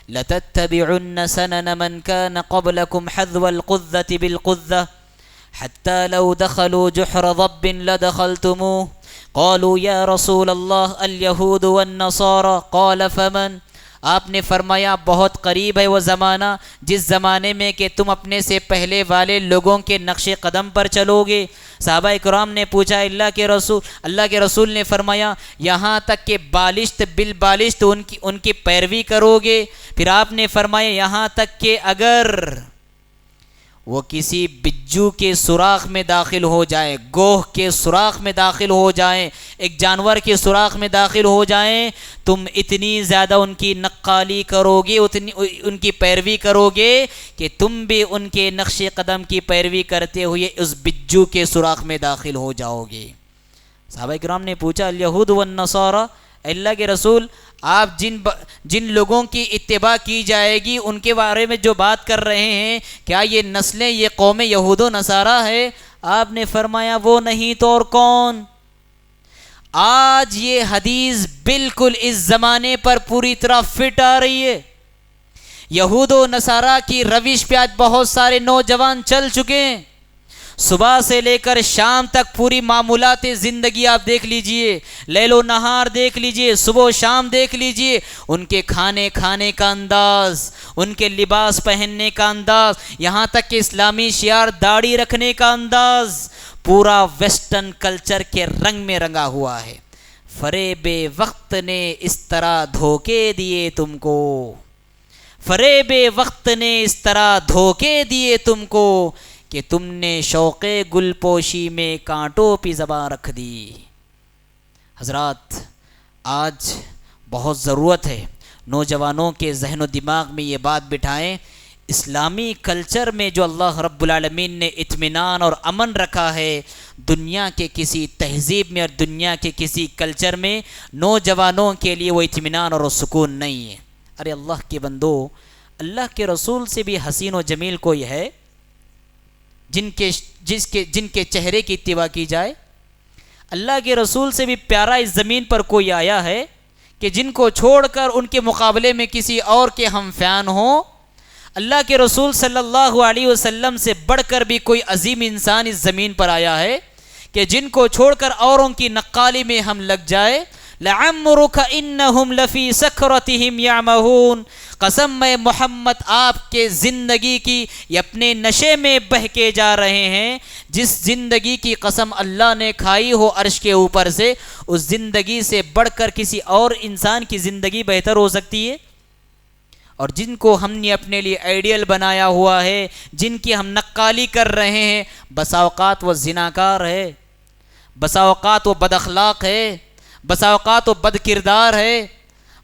لَتَتَّبِعُنَّ سَنَنَ مَنْ كَانَ قَبْلَكُمْ حَذْوَ الْقُذَّةِ بِالْقُذَّةِ حَتَّى لَوْ دَخَلُوا جُحْرَ ضَبٍّ لَدَخَلْتُمُوهُ قَالُوا يَا رَسُولَ اللَّهِ الْيَهُودُ وَالنَّصَارَى قَالَ فَمَنْ. آپ نے فرمایا بہت قریب ہے وہ زمانہ جس زمانے میں کہ تم اپنے سے پہلے والے لوگوں کے نقش قدم پر چلو گے. صحابہ کرام نے پوچھا اللہ کے رسول نے فرمایا یہاں تک کہ بالشت بالبالشت ان کی پیروی کرو گے. پھر آپ نے فرمایا یہاں تک کہ اگر وہ کسی بجو کے سوراخ میں داخل ہو جائے، گوہ کے سوراخ میں داخل ہو جائیں، ایک جانور کے سوراخ میں داخل ہو جائیں، تم اتنی زیادہ ان کی نقالی کرو گے، ان کی پیروی کرو گے کہ تم بھی ان کے نقش قدم کی پیروی کرتے ہوئے اس بجو کے سوراخ میں داخل ہو جاؤ گے. صحابہ کرام نے پوچھا الیہود والنصارى، اللہ کے رسول آپ جن لوگوں کی اتباع کی جائے گی ان کے بارے میں جو بات کر رہے ہیں کیا یہ نسلیں، یہ قوم یہود و نصارہ ہے؟ آپ نے فرمایا وہ نہیں تو اور کون. آج یہ حدیث بالکل اس زمانے پر پوری طرح فٹ آ رہی ہے. یہود و نصارہ کی روش پہ آج بہت سارے نوجوان چل چکے ہیں. صبح سے لے کر شام تک پوری معمولات زندگی آپ دیکھ لیجئے، لیل و نہار دیکھ لیجئے، صبح و شام دیکھ لیجئے، ان کے کھانے کا انداز، ان کے لباس پہننے کا انداز، یہاں تک کہ اسلامی شعار داڑھی رکھنے کا انداز پورا ویسٹرن کلچر کے رنگ میں رنگا ہوا ہے. فریب وقت نے اس طرح دھوکے دیے تم کو، فریب وقت نے اس طرح دھوکے دیے تم کو کہ تم نے شوق گل پوشی میں کانٹوں پہ زباں رکھ دی. حضرات آج بہت ضرورت ہے نوجوانوں کے ذہن و دماغ میں یہ بات بٹھائیں، اسلامی کلچر میں جو اللہ رب العالمین نے اطمینان اور امن رکھا ہے، دنیا کے کسی تہذیب میں اور دنیا کے کسی کلچر میں نوجوانوں کے لیے وہ اطمینان اور وہ سکون نہیں ہے. ارے اللہ کے بندو، اللہ کے رسول سے بھی حسین و جمیل کوئی ہے جن کے چہرے کی اتباع کی جائے؟ اللہ کے رسول سے بھی پیارا اس زمین پر کوئی آیا ہے کہ جن کو چھوڑ کر ان کے مقابلے میں کسی اور کے ہم فیان ہوں؟ اللہ کے رسول صلی اللہ علیہ وسلم سے بڑھ کر بھی کوئی عظیم انسان اس زمین پر آیا ہے کہ جن کو چھوڑ کر اوروں کی نقالی میں ہم لگ جائے؟ لعمرک انہم لفی سکرتہم یعمہون. قسم میں محمد آپ کے زندگی کی یہ اپنے نشے میں بہہ کے جا رہے ہیں. جس زندگی کی قسم اللہ نے کھائی ہو عرش کے اوپر سے، اس زندگی سے بڑھ کر کسی اور انسان کی زندگی بہتر ہو سکتی ہے؟ اور جن کو ہم نے اپنے لیے آئیڈیل بنایا ہوا ہے، جن کی ہم نقالی کر رہے ہیں، بسا اوقات وہ زناکار ہے، بسا اوقات وہ بد اخلاق ہے، بسا اوقات وہ بد کردار ہے،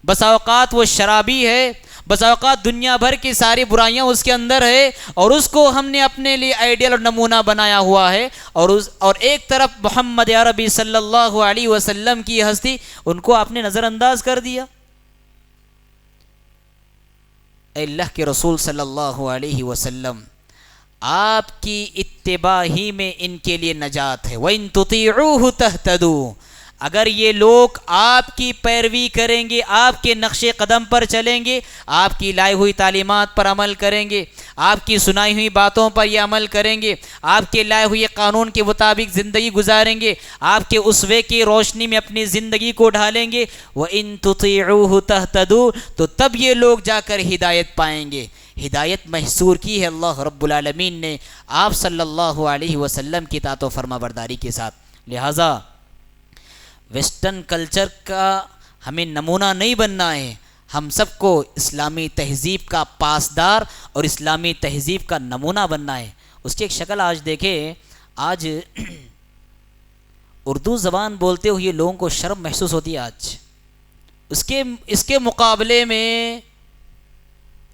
بسا اوقات وہ شرابی ہے، بسا اوقات دنیا بھر کی ساری برائیاں اس کے اندر ہے، اور اس کو ہم نے اپنے لیے آئیڈیل اور نمونہ بنایا ہوا ہے. اور ایک طرف محمد عربی صلی اللہ علیہ وسلم کی ہستی، ان کو آپ نے نظر انداز کر دیا. اے اللہ کے رسول صلی اللہ علیہ وسلم، آپ کی اتباع ہی میں ان کے لیے نجات ہے. وَإِن تُطِيعُوهُ تَهْتَدُوا. اگر یہ لوگ آپ کی پیروی کریں گے، آپ کے نقش قدم پر چلیں گے، آپ کی لائی ہوئی تعلیمات پر عمل کریں گے، آپ کی سنائی ہوئی باتوں پر یہ عمل کریں گے، آپ کے لائے ہوئے قانون کے مطابق زندگی گزاریں گے، آپ کے اسوے کی روشنی میں اپنی زندگی کو ڈھالیں گے، وَإِن تُطِيعُوهُ تَهْتَدُوا. تو تب یہ لوگ جا کر ہدایت پائیں گے. ہدایت محصور کی ہے اللہ رب العالمین نے آپ صلی اللہ علیہ وسلم کی اطاعت و فرما برداری کے ساتھ. لہٰذا ویسٹرن کلچر کا ہمیں نمونہ نہیں بننا ہے، ہم سب کو اسلامی تہذیب کا پاسدار اور اسلامی تہذیب کا نمونہ بننا ہے. اس کی ایک شکل آج دیکھیں، آج اردو زبان بولتے ہوئے لوگوں کو شرم محسوس ہوتی ہے. اس کے مقابلے میں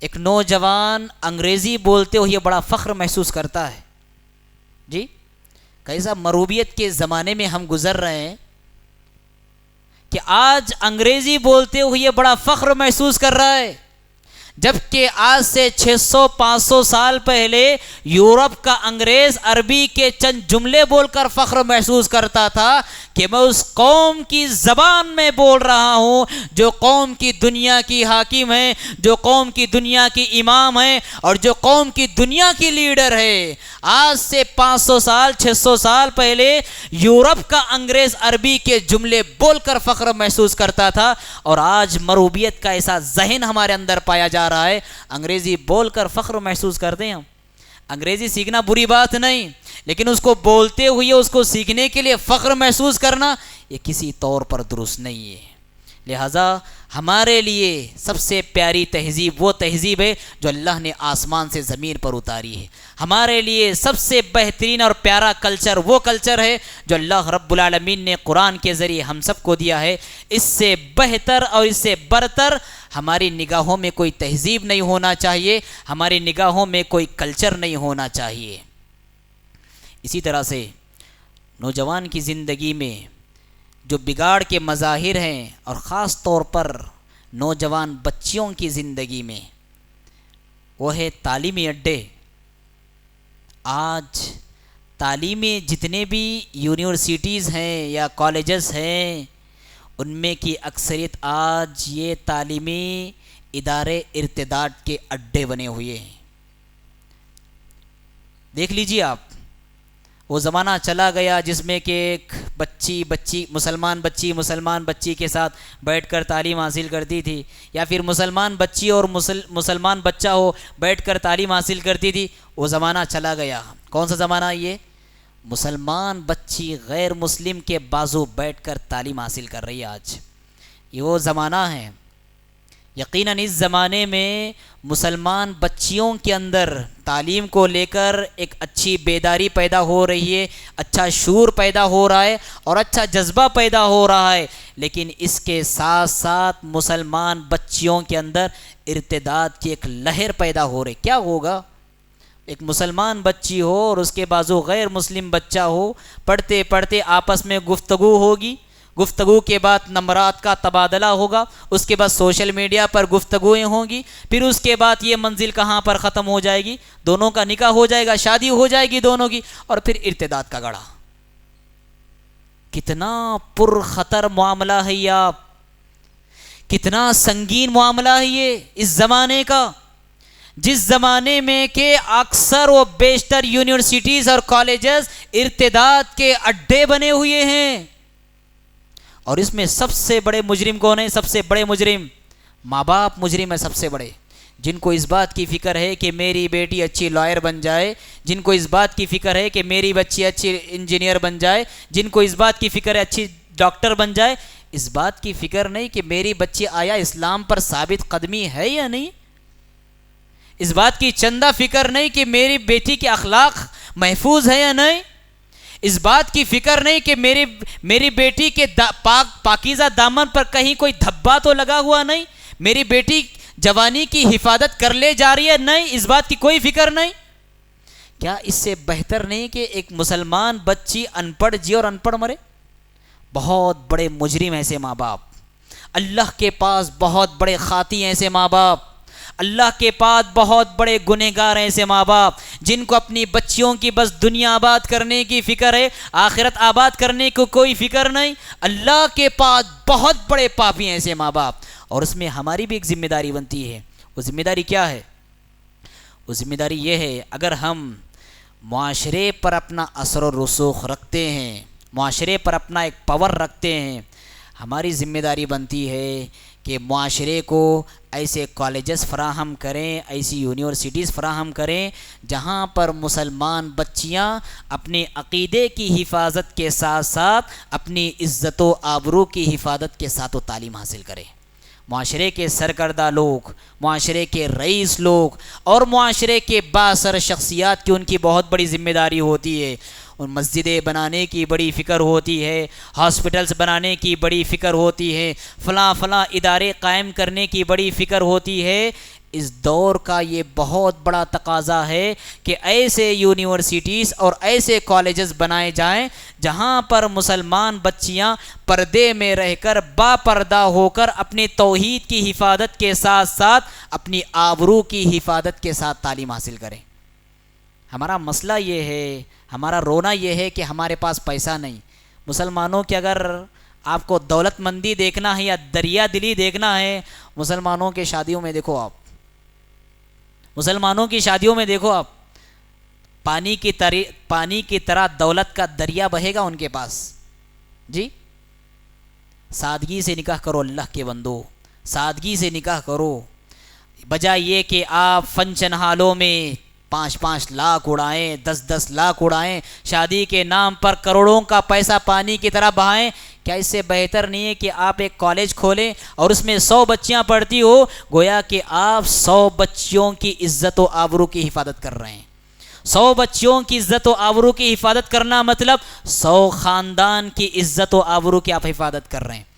ایک نوجوان انگریزی بولتے ہوئے بڑا فخر محسوس کرتا ہے. جی کیسا مروبیت کے زمانے میں ہم گزر رہے ہیں کہ آج انگریزی بولتے ہوئے بڑا فخر محسوس کر رہا ہے، جبکہ آج سے 600-500 سال پہلے یورپ کا انگریز عربی کے چند جملے بول کر فخر محسوس کرتا تھا کہ میں اس قوم کی زبان میں بول رہا ہوں جو قوم کی دنیا کی حاکم ہے، جو قوم کی دنیا کی امام ہے اور جو قوم کی دنیا کی لیڈر ہے. آج سے 500 سال 600 سال پہلے یورپ کا انگریز عربی کے جملے بول کر فخر محسوس کرتا تھا، اور آج مروبیت کا ایسا ذہن ہمارے اندر پایا جا رہا ہے انگریزی بول کر فخر محسوس کرتے ہیں. ہم انگریزی سیکھنا بری بات نہیں، لیکن اس کو بولتے ہوئے اس کو سیکھنے کے لیے فخر محسوس کرنا یہ کسی طور پر درست نہیں ہے. لہٰذا ہمارے لیے سب سے پیاری تہذیب وہ تہذیب ہے جو اللہ نے آسمان سے زمین پر اتاری ہے. ہمارے لیے سب سے بہترین اور پیارا کلچر وہ کلچر ہے جو اللہ رب العالمین نے قرآن کے ذریعے ہم سب کو دیا ہے. اس سے بہتر اور اس سے برتر ہماری نگاہوں میں کوئی تہذیب نہیں ہونا چاہیے، ہماری نگاہوں میں کوئی کلچر نہیں ہونا چاہیے. اسی طرح سے نوجوان کی زندگی میں جو بگاڑ کے مظاہر ہیں، اور خاص طور پر نوجوان بچیوں کی زندگی میں، وہ ہے تعلیمی اڈے. آج تعلیمی جتنے بھی یونیورسٹیز ہیں یا کالجز ہیں، ان میں کی اکثریت آج یہ تعلیمی ادارے ارتداد کے اڈے بنے ہوئے ہیں. دیکھ لیجیے آپ، وہ زمانہ چلا گیا جس میں کہ ایک مسلمان بچی کے ساتھ بیٹھ کر تعلیم حاصل کرتی تھی، یا پھر مسلمان بچی اور مسلمان بچہ ہو بیٹھ کر تعلیم حاصل کرتی تھی. وہ زمانہ چلا گیا. کون سا زمانہ یہ؟ مسلمان بچی غیر مسلم کے بازو بیٹھ کر تعلیم حاصل کر رہی ہے. آج یہ وہ زمانہ ہے. یقیناً اس زمانے میں مسلمان بچیوں کے اندر تعلیم کو لے کر ایک اچھی بیداری پیدا ہو رہی ہے، اچھا شعور پیدا ہو رہا ہے اور اچھا جذبہ پیدا ہو رہا ہے. لیکن اس کے ساتھ ساتھ مسلمان بچیوں کے اندر ارتداد کی ایک لہر پیدا ہو رہی. کیا ہوگا؟ ایک مسلمان بچی ہو اور اس کے بازو غیر مسلم بچہ ہو، پڑھتے پڑھتے آپس میں گفتگو ہوگی، گفتگو کے بعد نمبرات کا تبادلہ ہوگا، اس کے بعد سوشل میڈیا پر گفتگویں ہوں گی، پھر اس کے بعد یہ منزل کہاں پر ختم ہو جائے گی؟ دونوں کا نکاح ہو جائے گا، شادی ہو جائے گی دونوں کی، اور پھر ارتداد کا گڑھا. کتنا پر خطر معاملہ ہے یہ، آپ کتنا سنگین معاملہ ہے یہ اس زمانے کا، جس زمانے میں کہ اکثر و بیشتر یونیورسٹیز اور کالجز ارتداد کے اڈے بنے ہوئے ہیں. اور اس میں سب سے بڑے مجرم کون ہیں؟ سب سے بڑے مجرم ماں باپ مجرم ہیں، سب سے بڑے. جن کو اس بات کی فکر ہے کہ میری بیٹی اچھی لائر بن جائے، جن کو اس بات کی فکر ہے کہ میری بچی اچھی انجینئر بن جائے، جن کو اس بات کی فکر ہے اچھی ڈاکٹر بن جائے، اس بات کی فکر نہیں کہ میری بچی آیا اسلام پر ثابت قدمی ہے یا نہیں، اس بات کی چندہ فکر نہیں کہ میری بیٹی کے اخلاق محفوظ ہے یا نہیں، اس بات کی فکر نہیں کہ میری بیٹی کے پاکیزہ دامن پر کہیں کوئی دھبا تو لگا ہوا نہیں، میری بیٹی جوانی کی حفاظت کر لے جا رہی ہے، نہیں، اس بات کی کوئی فکر نہیں. کیا اس سے بہتر نہیں کہ ایک مسلمان بچی ان پڑھ جی اور ان پڑھ مرے؟ بہت بڑے مجرم ایسے ماں باپ، اللہ کے پاس بہت بڑے خاطی ایسے ماں باپ، اللہ کے پاس بہت بڑے گنہگار ایسے ماں باپ جن کو اپنی بچیوں کی بس دنیا آباد کرنے کی فکر ہے، آخرت آباد کرنے کو کوئی فکر نہیں. اللہ کے پاس بہت بڑے پاپی ایسے ماں باپ. اور اس میں ہماری بھی ایک ذمہ داری بنتی ہے. وہ ذمہ داری کیا ہے؟ وہ ذمہ داری یہ ہے، اگر ہم معاشرے پر اپنا اثر و رسوخ رکھتے ہیں، معاشرے پر اپنا ایک پاور رکھتے ہیں، ہماری ذمہ داری بنتی ہے کہ معاشرے کو ایسے کالجز فراہم کریں، ایسی یونیورسٹیز فراہم کریں جہاں پر مسلمان بچیاں اپنے عقیدے کی حفاظت کے ساتھ ساتھ اپنی عزت و آبرو کی حفاظت کے ساتھ تعلیم حاصل کریں. معاشرے کے سرکردہ لوگ، معاشرے کے رئیس لوگ اور معاشرے کے بااثر شخصیات کی ان کی بہت بڑی ذمہ داری ہوتی ہے. ان مسجدیں بنانے کی بڑی فکر ہوتی ہے، ہاسپٹلس بنانے کی بڑی فکر ہوتی ہے، فلاں فلاں ادارے قائم کرنے کی بڑی فکر ہوتی ہے۔ اس دور کا یہ بہت بڑا تقاضا ہے کہ ایسے یونیورسٹیز اور ایسے کالجز بنائے جائیں جہاں پر مسلمان بچیاں پردے میں رہ کر با پردہ ہو کر اپنے توحید کی حفاظت کے ساتھ ساتھ اپنی آبرو کی حفاظت کے ساتھ تعلیم حاصل کریں۔ ہمارا مسئلہ یہ ہے، ہمارا رونا یہ ہے کہ ہمارے پاس پیسہ نہیں۔ مسلمانوں کے اگر آپ کو دولت مندی دیکھنا ہے یا دریا دلی دیکھنا ہے، مسلمانوں کے شادیوں میں دیکھو آپ، مسلمانوں کی شادیوں میں دیکھو آپ، پانی کی طرح دولت کا دریا بہے گا ان کے پاس۔ جی سادگی سے نکاح کرو اللہ کے بندو، سادگی سے نکاح کرو، بجائے یہ کہ آپ فنکشن ہالوں میں 5-5 لاکھ اڑائیں، 10-10 لاکھ اڑائیں، شادی کے نام پر کروڑوں کا پیسہ پانی کی طرح بہائیں۔ کیا اس سے بہتر نہیں ہے کہ آپ ایک کالج کھولیں اور اس میں 100 بچیاں پڑھتی ہو، گویا کہ آپ 100 بچیوں کی عزت و آبرو کی حفاظت کر رہے ہیں۔ 100 بچیوں کی عزت و آبرو کی حفاظت کرنا مطلب 100 خاندان کی عزت و آبرو کی آپ حفاظت کر رہے ہیں۔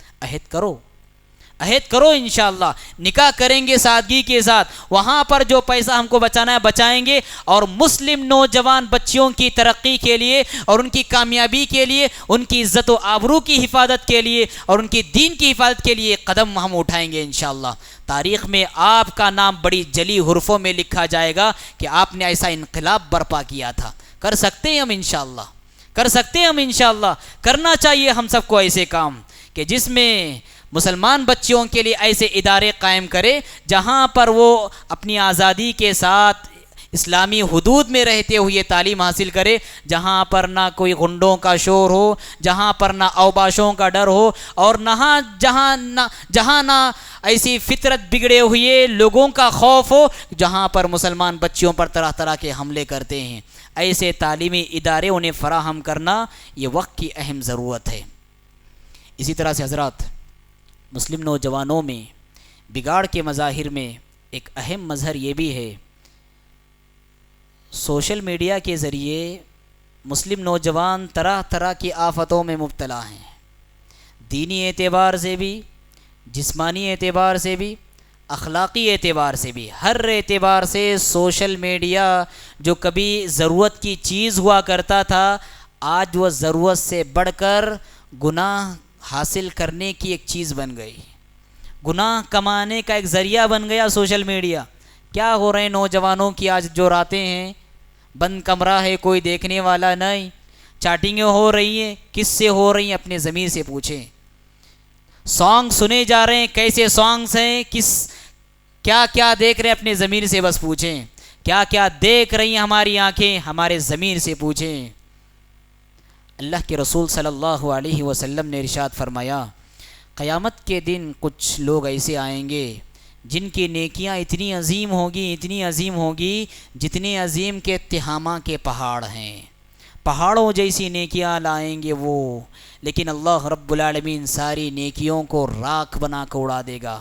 عہد کرو انشاءاللہ، نکاح کریں گے سادگی کے ساتھ، وہاں پر جو پیسہ ہم کو بچانا ہے بچائیں گے، اور مسلم نوجوان بچیوں کی ترقی کے لیے اور ان کی کامیابی کے لیے، ان کی عزت و آبرو کی حفاظت کے لیے اور ان کی دین کی حفاظت کے لیے قدم ہم اٹھائیں گے انشاءاللہ۔ تاریخ میں آپ کا نام بڑی جلی حروفوں میں لکھا جائے گا کہ آپ نے ایسا انقلاب برپا کیا تھا۔ کر سکتے ہیں ہم انشاءاللہ، کر سکتے ہیں ہم انشاءاللہ، کرنا چاہیے ہم سب کو ایسے کام کہ جس میں مسلمان بچیوں کے لیے ایسے ادارے قائم کرے جہاں پر وہ اپنی آزادی کے ساتھ اسلامی حدود میں رہتے ہوئے تعلیم حاصل کرے، جہاں پر نہ کوئی غنڈوں کا شور ہو، جہاں پر نہ اوباشوں کا ڈر ہو، اور جہاں نہ ایسی فطرت بگڑے ہوئے لوگوں کا خوف ہو جہاں پر مسلمان بچیوں پر طرح طرح کے حملے کرتے ہیں۔ ایسے تعلیمی ادارے انہیں فراہم کرنا یہ وقت کی اہم ضرورت ہے۔ اسی طرح سے حضرات، مسلم نوجوانوں میں بگاڑ کے مظاہر میں ایک اہم مظہر یہ بھی ہے، سوشل میڈیا کے ذریعے مسلم نوجوان طرح طرح کی آفتوں میں مبتلا ہیں، دینی اعتبار سے بھی، جسمانی اعتبار سے بھی، اخلاقی اعتبار سے بھی، ہر اعتبار سے سوشل میڈیا جو کبھی ضرورت کی چیز ہوا کرتا تھا، آج وہ ضرورت سے بڑھ کر گناہ حاصل کرنے کی ایک چیز بن گئی، گناہ کمانے کا ایک ذریعہ بن گیا سوشل میڈیا۔ کیا ہو رہے ہیں نوجوانوں کی آج جو راتیں ہیں، بند کمرہ ہے، کوئی دیکھنے والا نہیں، چیٹنگیں ہو رہی ہیں، کس سے ہو رہی ہیں اپنے ضمیر سے پوچھیں۔ سانگ سنے جا رہے ہیں، کیسے سانگز ہیں، کیا کیا دیکھ رہے ہیں اپنے ضمیر سے بس پوچھیں، کیا کیا دیکھ رہی ہیں ہماری آنکھیں، ہمارے ضمیر سے پوچھیں۔ اللہ کے رسول صلی اللہ علیہ وسلم نے ارشاد فرمایا، قیامت کے دن کچھ لوگ ایسے آئیں گے جن کی نیکیاں اتنی عظیم ہوگی جتنے عظیم کے تہامہ کے پہاڑ ہیں، پہاڑوں جیسی نیکیاں لائیں گے وہ، لیکن اللہ رب العالمین ساری نیکیوں کو راکھ بنا کر اڑا دے گا،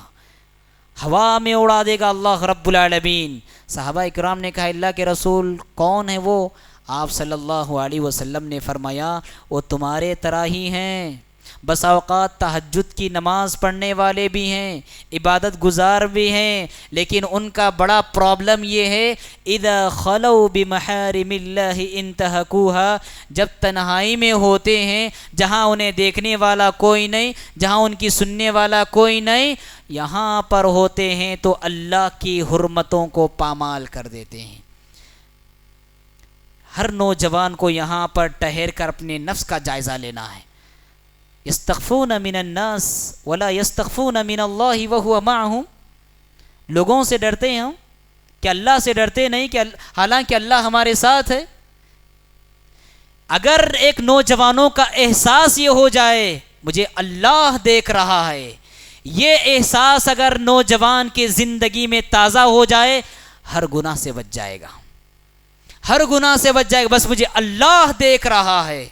ہوا میں اڑا دے گا اللہ رب العالمین۔ صحابہ اکرام نے کہا اللہ کے رسول کون ہے وہ؟ آپ صلی اللہ علیہ وسلم نے فرمایا وہ تمہارے طرح ہی ہیں، بس اوقات تہجد کی نماز پڑھنے والے بھی ہیں، عبادت گزار بھی ہیں، لیکن ان کا بڑا پرابلم یہ ہے اذا خلوا بمحارم اللہ انتہکوها، جب تنہائی میں ہوتے ہیں، جہاں انہیں دیکھنے والا کوئی نہیں، جہاں ان کی سننے والا کوئی نہیں، یہاں پر ہوتے ہیں تو اللہ کی حرمتوں کو پامال کر دیتے ہیں۔ ہر نوجوان کو یہاں پر ٹھہر کر اپنے نفس کا جائزہ لینا ہے۔ یستخفون من الناس ولا یستخفون من اللہ وهو معهم، لوگوں سے ڈرتے ہیں ہم کہ اللہ سے ڈرتے نہیں، کہ حالانکہ اللہ ہمارے ساتھ ہے۔ اگر ایک نوجوانوں کا احساس یہ ہو جائے مجھے اللہ دیکھ رہا ہے، یہ احساس اگر نوجوان کی زندگی میں تازہ ہو جائے، ہر گناہ سے بچ جائے گا، ہر گناہ سے بچ جائے گا۔ بس مجھے اللہ دیکھ رہا ہے،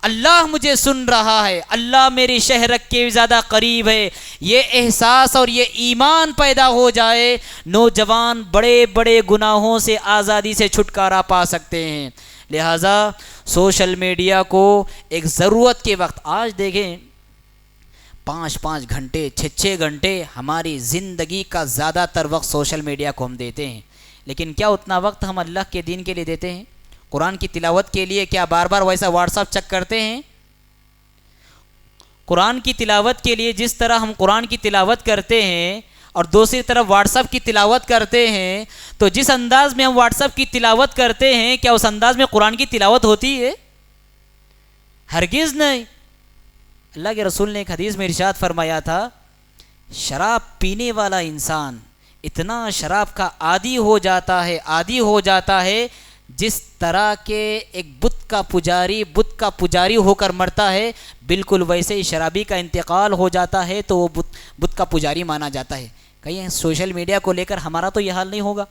اللہ مجھے سن رہا ہے، اللہ میری شہرت کے زیادہ قریب ہے، یہ احساس اور یہ ایمان پیدا ہو جائے، نوجوان بڑے بڑے گناہوں سے آزادی سے چھٹکارا پا سکتے ہیں۔ لہٰذا سوشل میڈیا کو ایک ضرورت کے وقت، آج دیکھیں 5 گھنٹے 6 گھنٹے ہماری زندگی کا زیادہ تر وقت سوشل میڈیا کو ہم دیتے ہیں، لیکن کیا اتنا وقت ہم اللہ کے دین کے لیے دیتے ہیں؟ قرآن کی تلاوت کے لیے کیا بار بار ویسا واٹس ایپ چیک کرتے ہیں؟ قرآن کی تلاوت کے لیے جس طرح ہم قرآن کی تلاوت کرتے ہیں اور دوسری طرف واٹس ایپ کی تلاوت کرتے ہیں، تو جس انداز میں ہم واٹس ایپ کی تلاوت کرتے ہیں کیا اس انداز میں قرآن کی تلاوت ہوتی ہے؟ ہرگز نہیں۔ اللہ کے رسول نے ایک حدیث میں ارشاد فرمایا تھا، شراب پینے والا انسان اتنا شراب کا عادی ہو جاتا ہے جس طرح کے ایک بت کا پجاری ہو کر مرتا ہے، بالکل ویسے ہی شرابی کا انتقال ہو جاتا ہے تو وہ بت کا پجاری مانا جاتا ہے۔ کہیں سوشل میڈیا کو لے کر ہمارا تو یہ حال نہیں ہوگا؟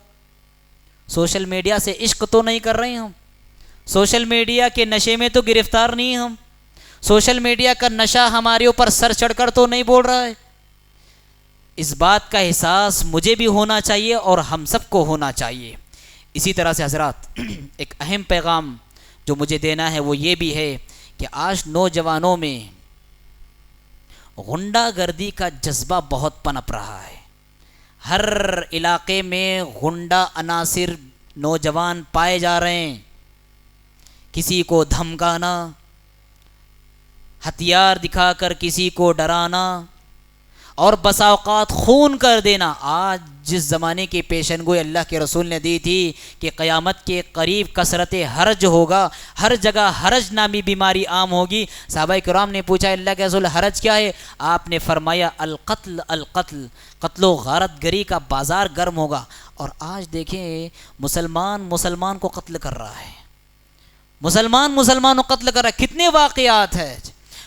سوشل میڈیا سے عشق تو نہیں کر رہے ہم، سوشل میڈیا کے نشے میں تو گرفتار نہیں ہم، سوشل میڈیا کا نشہ ہمارے اوپر سر چڑھ کر تو نہیں بول رہا ہے۔ اس بات کا احساس مجھے بھی ہونا چاہیے اور ہم سب کو ہونا چاہیے۔ اسی طرح سے حضرات ایک اہم پیغام جو مجھے دینا ہے وہ یہ بھی ہے کہ آج نوجوانوں میں غنڈہ گردی کا جذبہ بہت پنپ رہا ہے۔ ہر علاقے میں غنڈہ عناصر نوجوان پائے جا رہے ہیں، کسی کو دھمکانا، ہتھیار دکھا کر کسی کو ڈرانا اور بسا اوقات خون کر دینا۔ آج جس زمانے کی پیشن گوئی اللہ کے رسول نے دی تھی کہ قیامت کے قریب کثرت حرج ہوگا، ہر جگہ حرج نامی بیماری عام ہوگی، صحابہ کرام نے پوچھا اللہ کے رسول حرج کیا ہے؟ آپ نے فرمایا القتل القتل، قتل و غارت گری کا بازار گرم ہوگا۔ اور آج دیکھیں مسلمان کو قتل کر رہا ہے، مسلمان کو قتل کر رہا ہے۔ کتنے واقعات ہیں،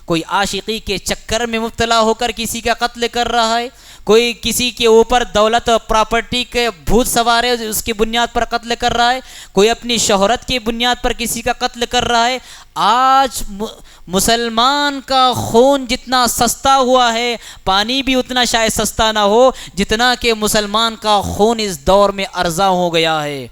کوئی عاشقی کے چکر میں مبتلا ہو کر کسی کا قتل کر رہا ہے، کوئی کسی کے اوپر دولت اور پراپرٹی کے بھوت سوار ہے اس کی بنیاد پر قتل کر رہا ہے، کوئی اپنی شہرت کی بنیاد پر کسی کا قتل کر رہا ہے۔ آج مسلمان کا خون جتنا سستا ہوا ہے، پانی بھی اتنا شاید سستا نہ ہو جتنا کہ مسلمان کا خون اس دور میں ارزاں ہو گیا ہے۔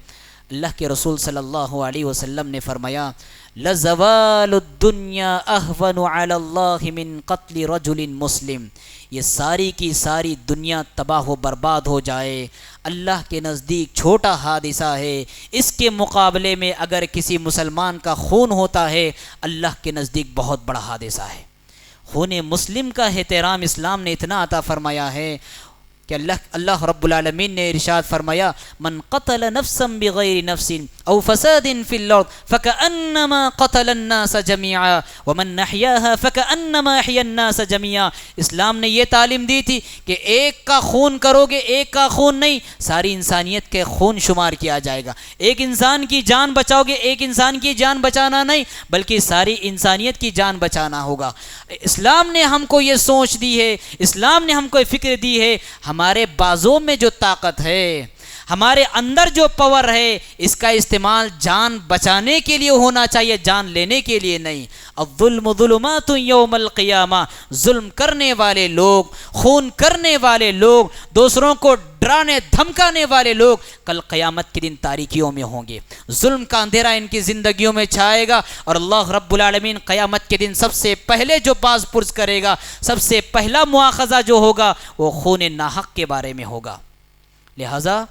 اللہ کے رسول صلی اللہ علیہ وسلم نے فرمایا لَزَوَالُ الدُّنْيَا أَهْوَنُ عَلَى اللَّهِ مِنْ قَتْلِ رَجُلٍ مسلم، یہ ساری کی ساری دنیا تباہ و برباد ہو جائے، اللہ کے نزدیک چھوٹا حادثہ ہے، اس کے مقابلے میں اگر کسی مسلمان کا خون ہوتا ہے اللہ کے نزدیک بہت بڑا حادثہ ہے۔ خون مسلم کا احترام اسلام نے اتنا عطا فرمایا ہے کہ اللہ رب العالمین نے ارشاد فرمایا من قتل نفسا بغیر نفس او فساد فی الارض فکأنما قتل الناس جميعا ومن احیاها فکأنما احیا الناس جميعا۔ اسلام نے یہ تعلیم دی تھی کہ ایک کا خون کرو گے، ایک کا خون نہیں، ساری انسانیت کے خون شمار کیا جائے گا۔ ایک انسان کی جان بچاؤ گے، ایک انسان کی جان بچانا نہیں بلکہ ساری انسانیت کی جان بچانا ہوگا۔ اسلام نے ہم کو یہ سوچ دی ہے، اسلام نے ہم کو یہ فکر دی ہے، ہمارے بازوں میں جو طاقت ہے، ہمارے اندر جو پاور ہے، اس کا استعمال جان بچانے کے لیے ہونا چاہیے، جان لینے کے لیے نہیں۔ الظلم ظلمات یوم القیامہ، ظلم کرنے والے لوگ، خون کرنے والے لوگ، دوسروں کو ڈرانے دھمکانے والے لوگ کل قیامت کے دن تاریکیوں میں ہوں گے، ظلم کا اندھیرا ان کی زندگیوں میں چھائے گا، اور اللہ رب العالمین قیامت کے دن سب سے پہلے جو باز پرس کرے گا، سب سے پہلا مواخذہ جو ہوگا وہ خون ناحق کے بارے میں ہوگا۔ لہذا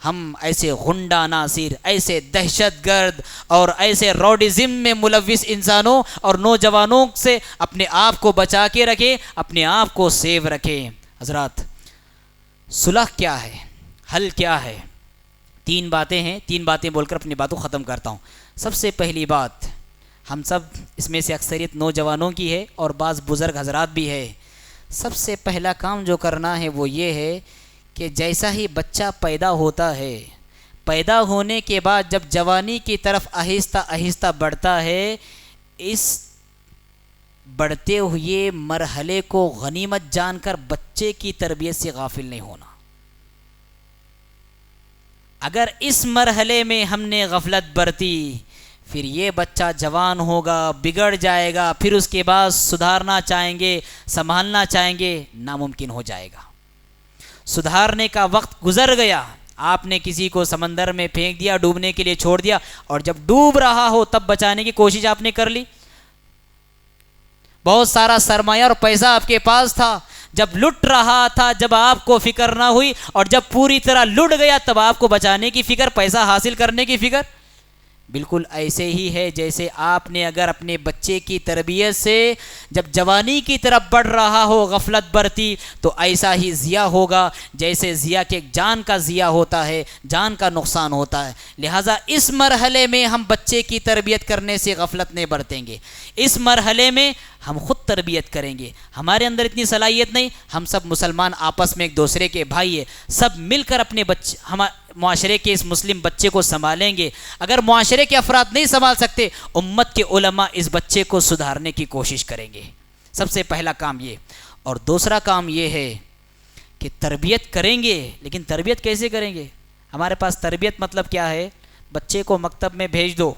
ہم ایسے غنڈہ عناصر، ایسے دہشت گرد اور ایسے راڈزم میں ملوث انسانوں اور نوجوانوں سے اپنے آپ کو بچا کے رکھیں، اپنے آپ کو سیو رکھیں۔ حضرات صلح کیا ہے، حل کیا ہے؟ تین باتیں ہیں، تین باتیں بول کر اپنی باتوں ختم کرتا ہوں۔ سب سے پہلی بات، ہم سب اس میں سے اکثریت نوجوانوں کی ہے اور بعض بزرگ حضرات بھی ہے۔ سب سے پہلا کام جو کرنا ہے وہ یہ ہے کہ جیسا ہی بچہ پیدا ہوتا ہے، پیدا ہونے کے بعد جب جوانی کی طرف آہستہ آہستہ بڑھتا ہے، اس بڑھتے ہوئے مرحلے کو غنیمت جان کر بچے کی تربیت سے غافل نہیں ہونا۔ اگر اس مرحلے میں ہم نے غفلت برتی، پھر یہ بچہ جوان ہوگا، بگڑ جائے گا، پھر اس کے بعد سدھارنا چاہیں گے، سنبھالنا چاہیں گے، ناممکن ہو جائے گا۔ سدھارنے کا وقت گزر گیا، آپ نے کسی کو سمندر میں پھینک دیا، ڈوبنے کے لیے چھوڑ دیا، اور جب ڈوب رہا ہو تب بچانے کی کوشش آپ نے کر لی؟ بہت سارا سرمایہ اور پیسہ آپ کے پاس تھا، جب لٹ رہا تھا جب آپ کو فکر نہ ہوئی، اور جب پوری طرح لٹ گیا تب آپ کو بچانے کی فکر، پیسہ حاصل کرنے کی فکر۔ بالکل ایسے ہی ہے جیسے آپ نے اگر اپنے بچے کی تربیت سے جب جوانی کی طرف بڑھ رہا ہو غفلت برتی تو ایسا ہی ضیاء ہوگا جیسے ضیاء کے جان کا ضیاء ہوتا ہے، جان کا نقصان ہوتا ہے۔ لہٰذا اس مرحلے میں ہم بچے کی تربیت کرنے سے غفلت نہیں برتیں گے، اس مرحلے میں ہم خود تربیت کریں گے۔ ہمارے اندر اتنی صلاحیت نہیں، ہم سب مسلمان آپس میں ایک دوسرے کے بھائی ہیں، سب مل کر اپنے بچے معاشرے کے اس مسلم بچے کو سنبھالیں گے۔ اگر معاشرے کے افراد نہیں سنبھال سکتے، امت کے علماء اس بچے کو سدھارنے کی کوشش کریں گے۔ سب سے پہلا کام یہ، اور دوسرا کام یہ ہے کہ تربیت کریں گے، لیکن تربیت کیسے کریں گے؟ ہمارے پاس تربیت مطلب کیا ہے؟ بچے کو مکتب میں بھیج دو،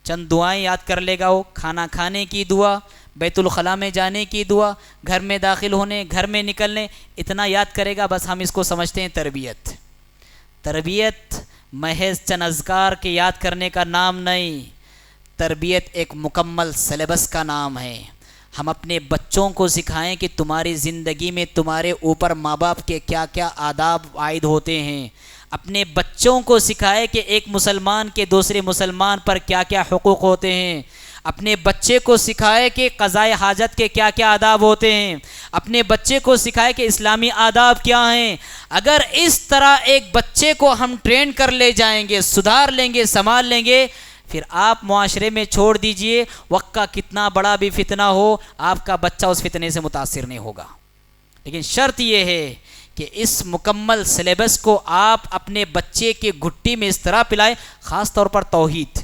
چند دعائیں یاد کر لے گا وہ، کھانا کھانے کی دعا، بیت الخلاء میں جانے کی دعا، گھر میں داخل ہونے، گھر میں نکلنے، اتنا یاد کرے گا، بس ہم اس کو سمجھتے ہیں تربیت۔ تربیت محض چند اذکار کے یاد کرنے کا نام نہیں، تربیت ایک مکمل سلیبس کا نام ہے۔ ہم اپنے بچوں کو سکھائیں کہ تمہاری زندگی میں تمہارے اوپر ماں باپ کے کیا کیا آداب عائد ہوتے ہیں، اپنے بچوں کو سکھائے کہ ایک مسلمان کے دوسرے مسلمان پر کیا کیا حقوق ہوتے ہیں، اپنے بچے کو سکھائے کہ قضائے حاجت کے کیا کیا آداب ہوتے ہیں، اپنے بچے کو سکھائے کہ اسلامی آداب کیا ہیں۔ اگر اس طرح ایک بچے کو ہم ٹرین کر لے جائیں گے، سدھار لیں گے، سنبھال لیں گے، پھر آپ معاشرے میں چھوڑ دیجئے وقت کا کتنا بڑا بھی فتنہ ہو، آپ کا بچہ اس فتنے سے متاثر نہیں ہوگا۔ لیکن شرط یہ ہے کہ اس مکمل سلیبس کو آپ اپنے بچے کے گھٹی میں اس طرح پلائیں، خاص طور پر توحید،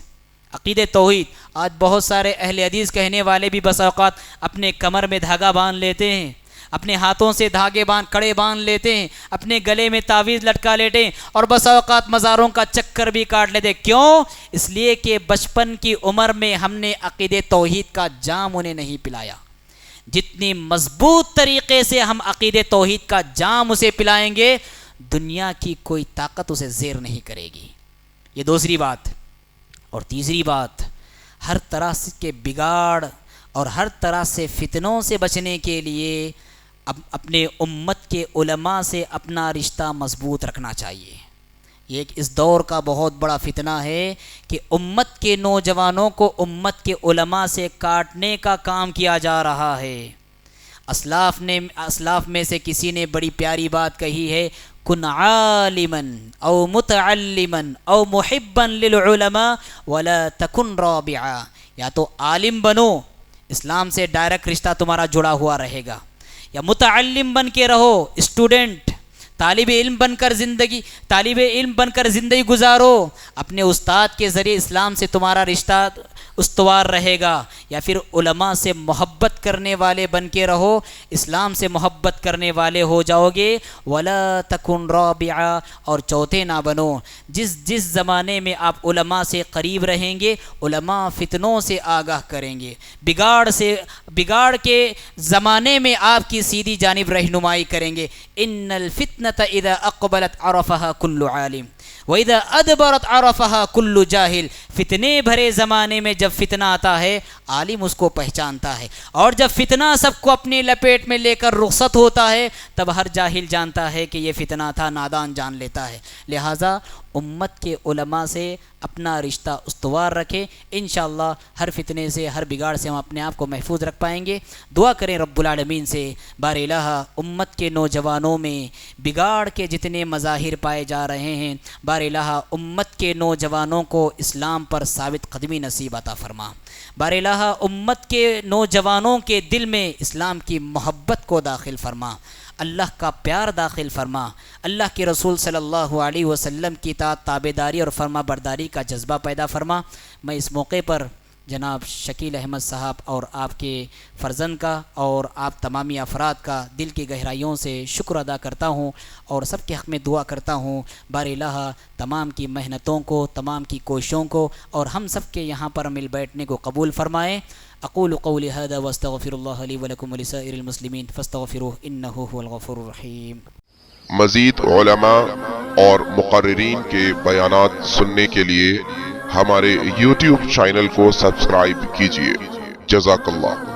عقید توحید۔ آج بہت سارے اہل حدیث کہنے والے بھی بس اوقات اپنے کمر میں دھاگا باندھ لیتے ہیں، اپنے ہاتھوں سے دھاگے کڑے باندھ لیتے ہیں، اپنے گلے میں تعویذ لٹکا لیتے ہیں، اور بس اوقات مزاروں کا چکر بھی کاٹ لیتے ہیں۔ کیوں؟ اس لیے کہ بچپن کی عمر میں ہم نے عقید توحید کا جام انہیں نہیں پلایا۔ جتنی مضبوط طریقے سے ہم عقید توحید کا جام اسے پلائیں گے، دنیا کی کوئی طاقت اسے زیر نہیں کرے گی۔ یہ دوسری بات۔ اور تیسری بات، ہر طرح کے بگاڑ اور ہر طرح سے فتنوں سے بچنے کے لیے اپنے امت کے علماء سے اپنا رشتہ مضبوط رکھنا چاہیے۔ یہ ایک اس دور کا بہت بڑا فتنہ ہے کہ امت کے نوجوانوں کو امت کے علماء سے کاٹنے کا کام کیا جا رہا ہے۔ اسلاف میں سے کسی نے بڑی پیاری بات کہی ہے، کن عالما او متعلما او محبا للعلماء ولا تکن رابعا۔ یا تو عالم بنو، اسلام سے ڈائریکٹ رشتہ تمہارا جڑا ہوا رہے گا، یا متعلم بن کے رہو، اسٹوڈنٹ، طالب علم بن کر زندگی گزارو، اپنے استاد کے ذریعے اسلام سے تمہارا رشتہ استوار رہے گا، یا پھر علماء سے محبت کرنے والے بن کے رہو، اسلام سے محبت کرنے والے ہو جاؤ گے۔ ولا تکن رابعا، اور چوتھے نہ بنو۔ جس زمانے میں آپ علماء سے قریب رہیں گے، علماء فتنوں سے آگاہ کریں گے، بگاڑ کے زمانے میں آپ کی سیدھی جانب رہنمائی کریں گے۔ ان الفتنة اذا اقبلت عرفها كل عالم وَإِذَا أَدْبَرَتْ عَرَفَهَا كُلُّ جاہل۔ فتنے بھرے زمانے میں جب فتنہ آتا ہے، عالم اس کو پہچانتا ہے، اور جب فتنہ سب کو اپنی لپیٹ میں لے کر رخصت ہوتا ہے، تب ہر جاہل جانتا ہے کہ یہ فتنہ تھا، نادان جان لیتا ہے۔ لہٰذا امت کے علماء سے اپنا رشتہ استوار رکھیں، انشاءاللہ ہر فتنے سے، ہر بگاڑ سے ہم اپنے آپ کو محفوظ رکھ پائیں گے۔ دعا کریں رب العالمین سے، بار الہ امت کے نوجوانوں میں بگاڑ کے جتنے مظاہر پائے جا رہے ہیں، بار الہ امت کے نوجوانوں کو اسلام پر ثابت قدمی نصیب عطا فرما۔ بار الہ امت کے نوجوانوں کے دل میں اسلام کی محبت کو داخل فرما، اللہ کا پیار داخل فرما، اللہ کے رسول صلی اللہ علیہ وسلم کی اطاعت، تابعداری اور فرما برداری کا جذبہ پیدا فرما۔ میں اس موقع پر جناب شکیل احمد صاحب اور آپ کے فرزند کا اور آپ تمامی افراد کا دل کی گہرائیوں سے شکر ادا کرتا ہوں، اور سب کے حق میں دعا کرتا ہوں بار الہ تمام کی محنتوں کو، تمام کی کوششوں کو، اور ہم سب کے یہاں پر مل بیٹھنے کو قبول فرمائے۔ اقول قولی هذا واستغفر الله لي ولكم ولسائر المسلمين فاستغفروه انه هو الغفور الرحيم۔ مزید علماء اور مقررین کے بیانات سننے کے لیے ہمارے یوٹیوب چینل کو سبسکرائب کیجیے۔ جزاک اللہ۔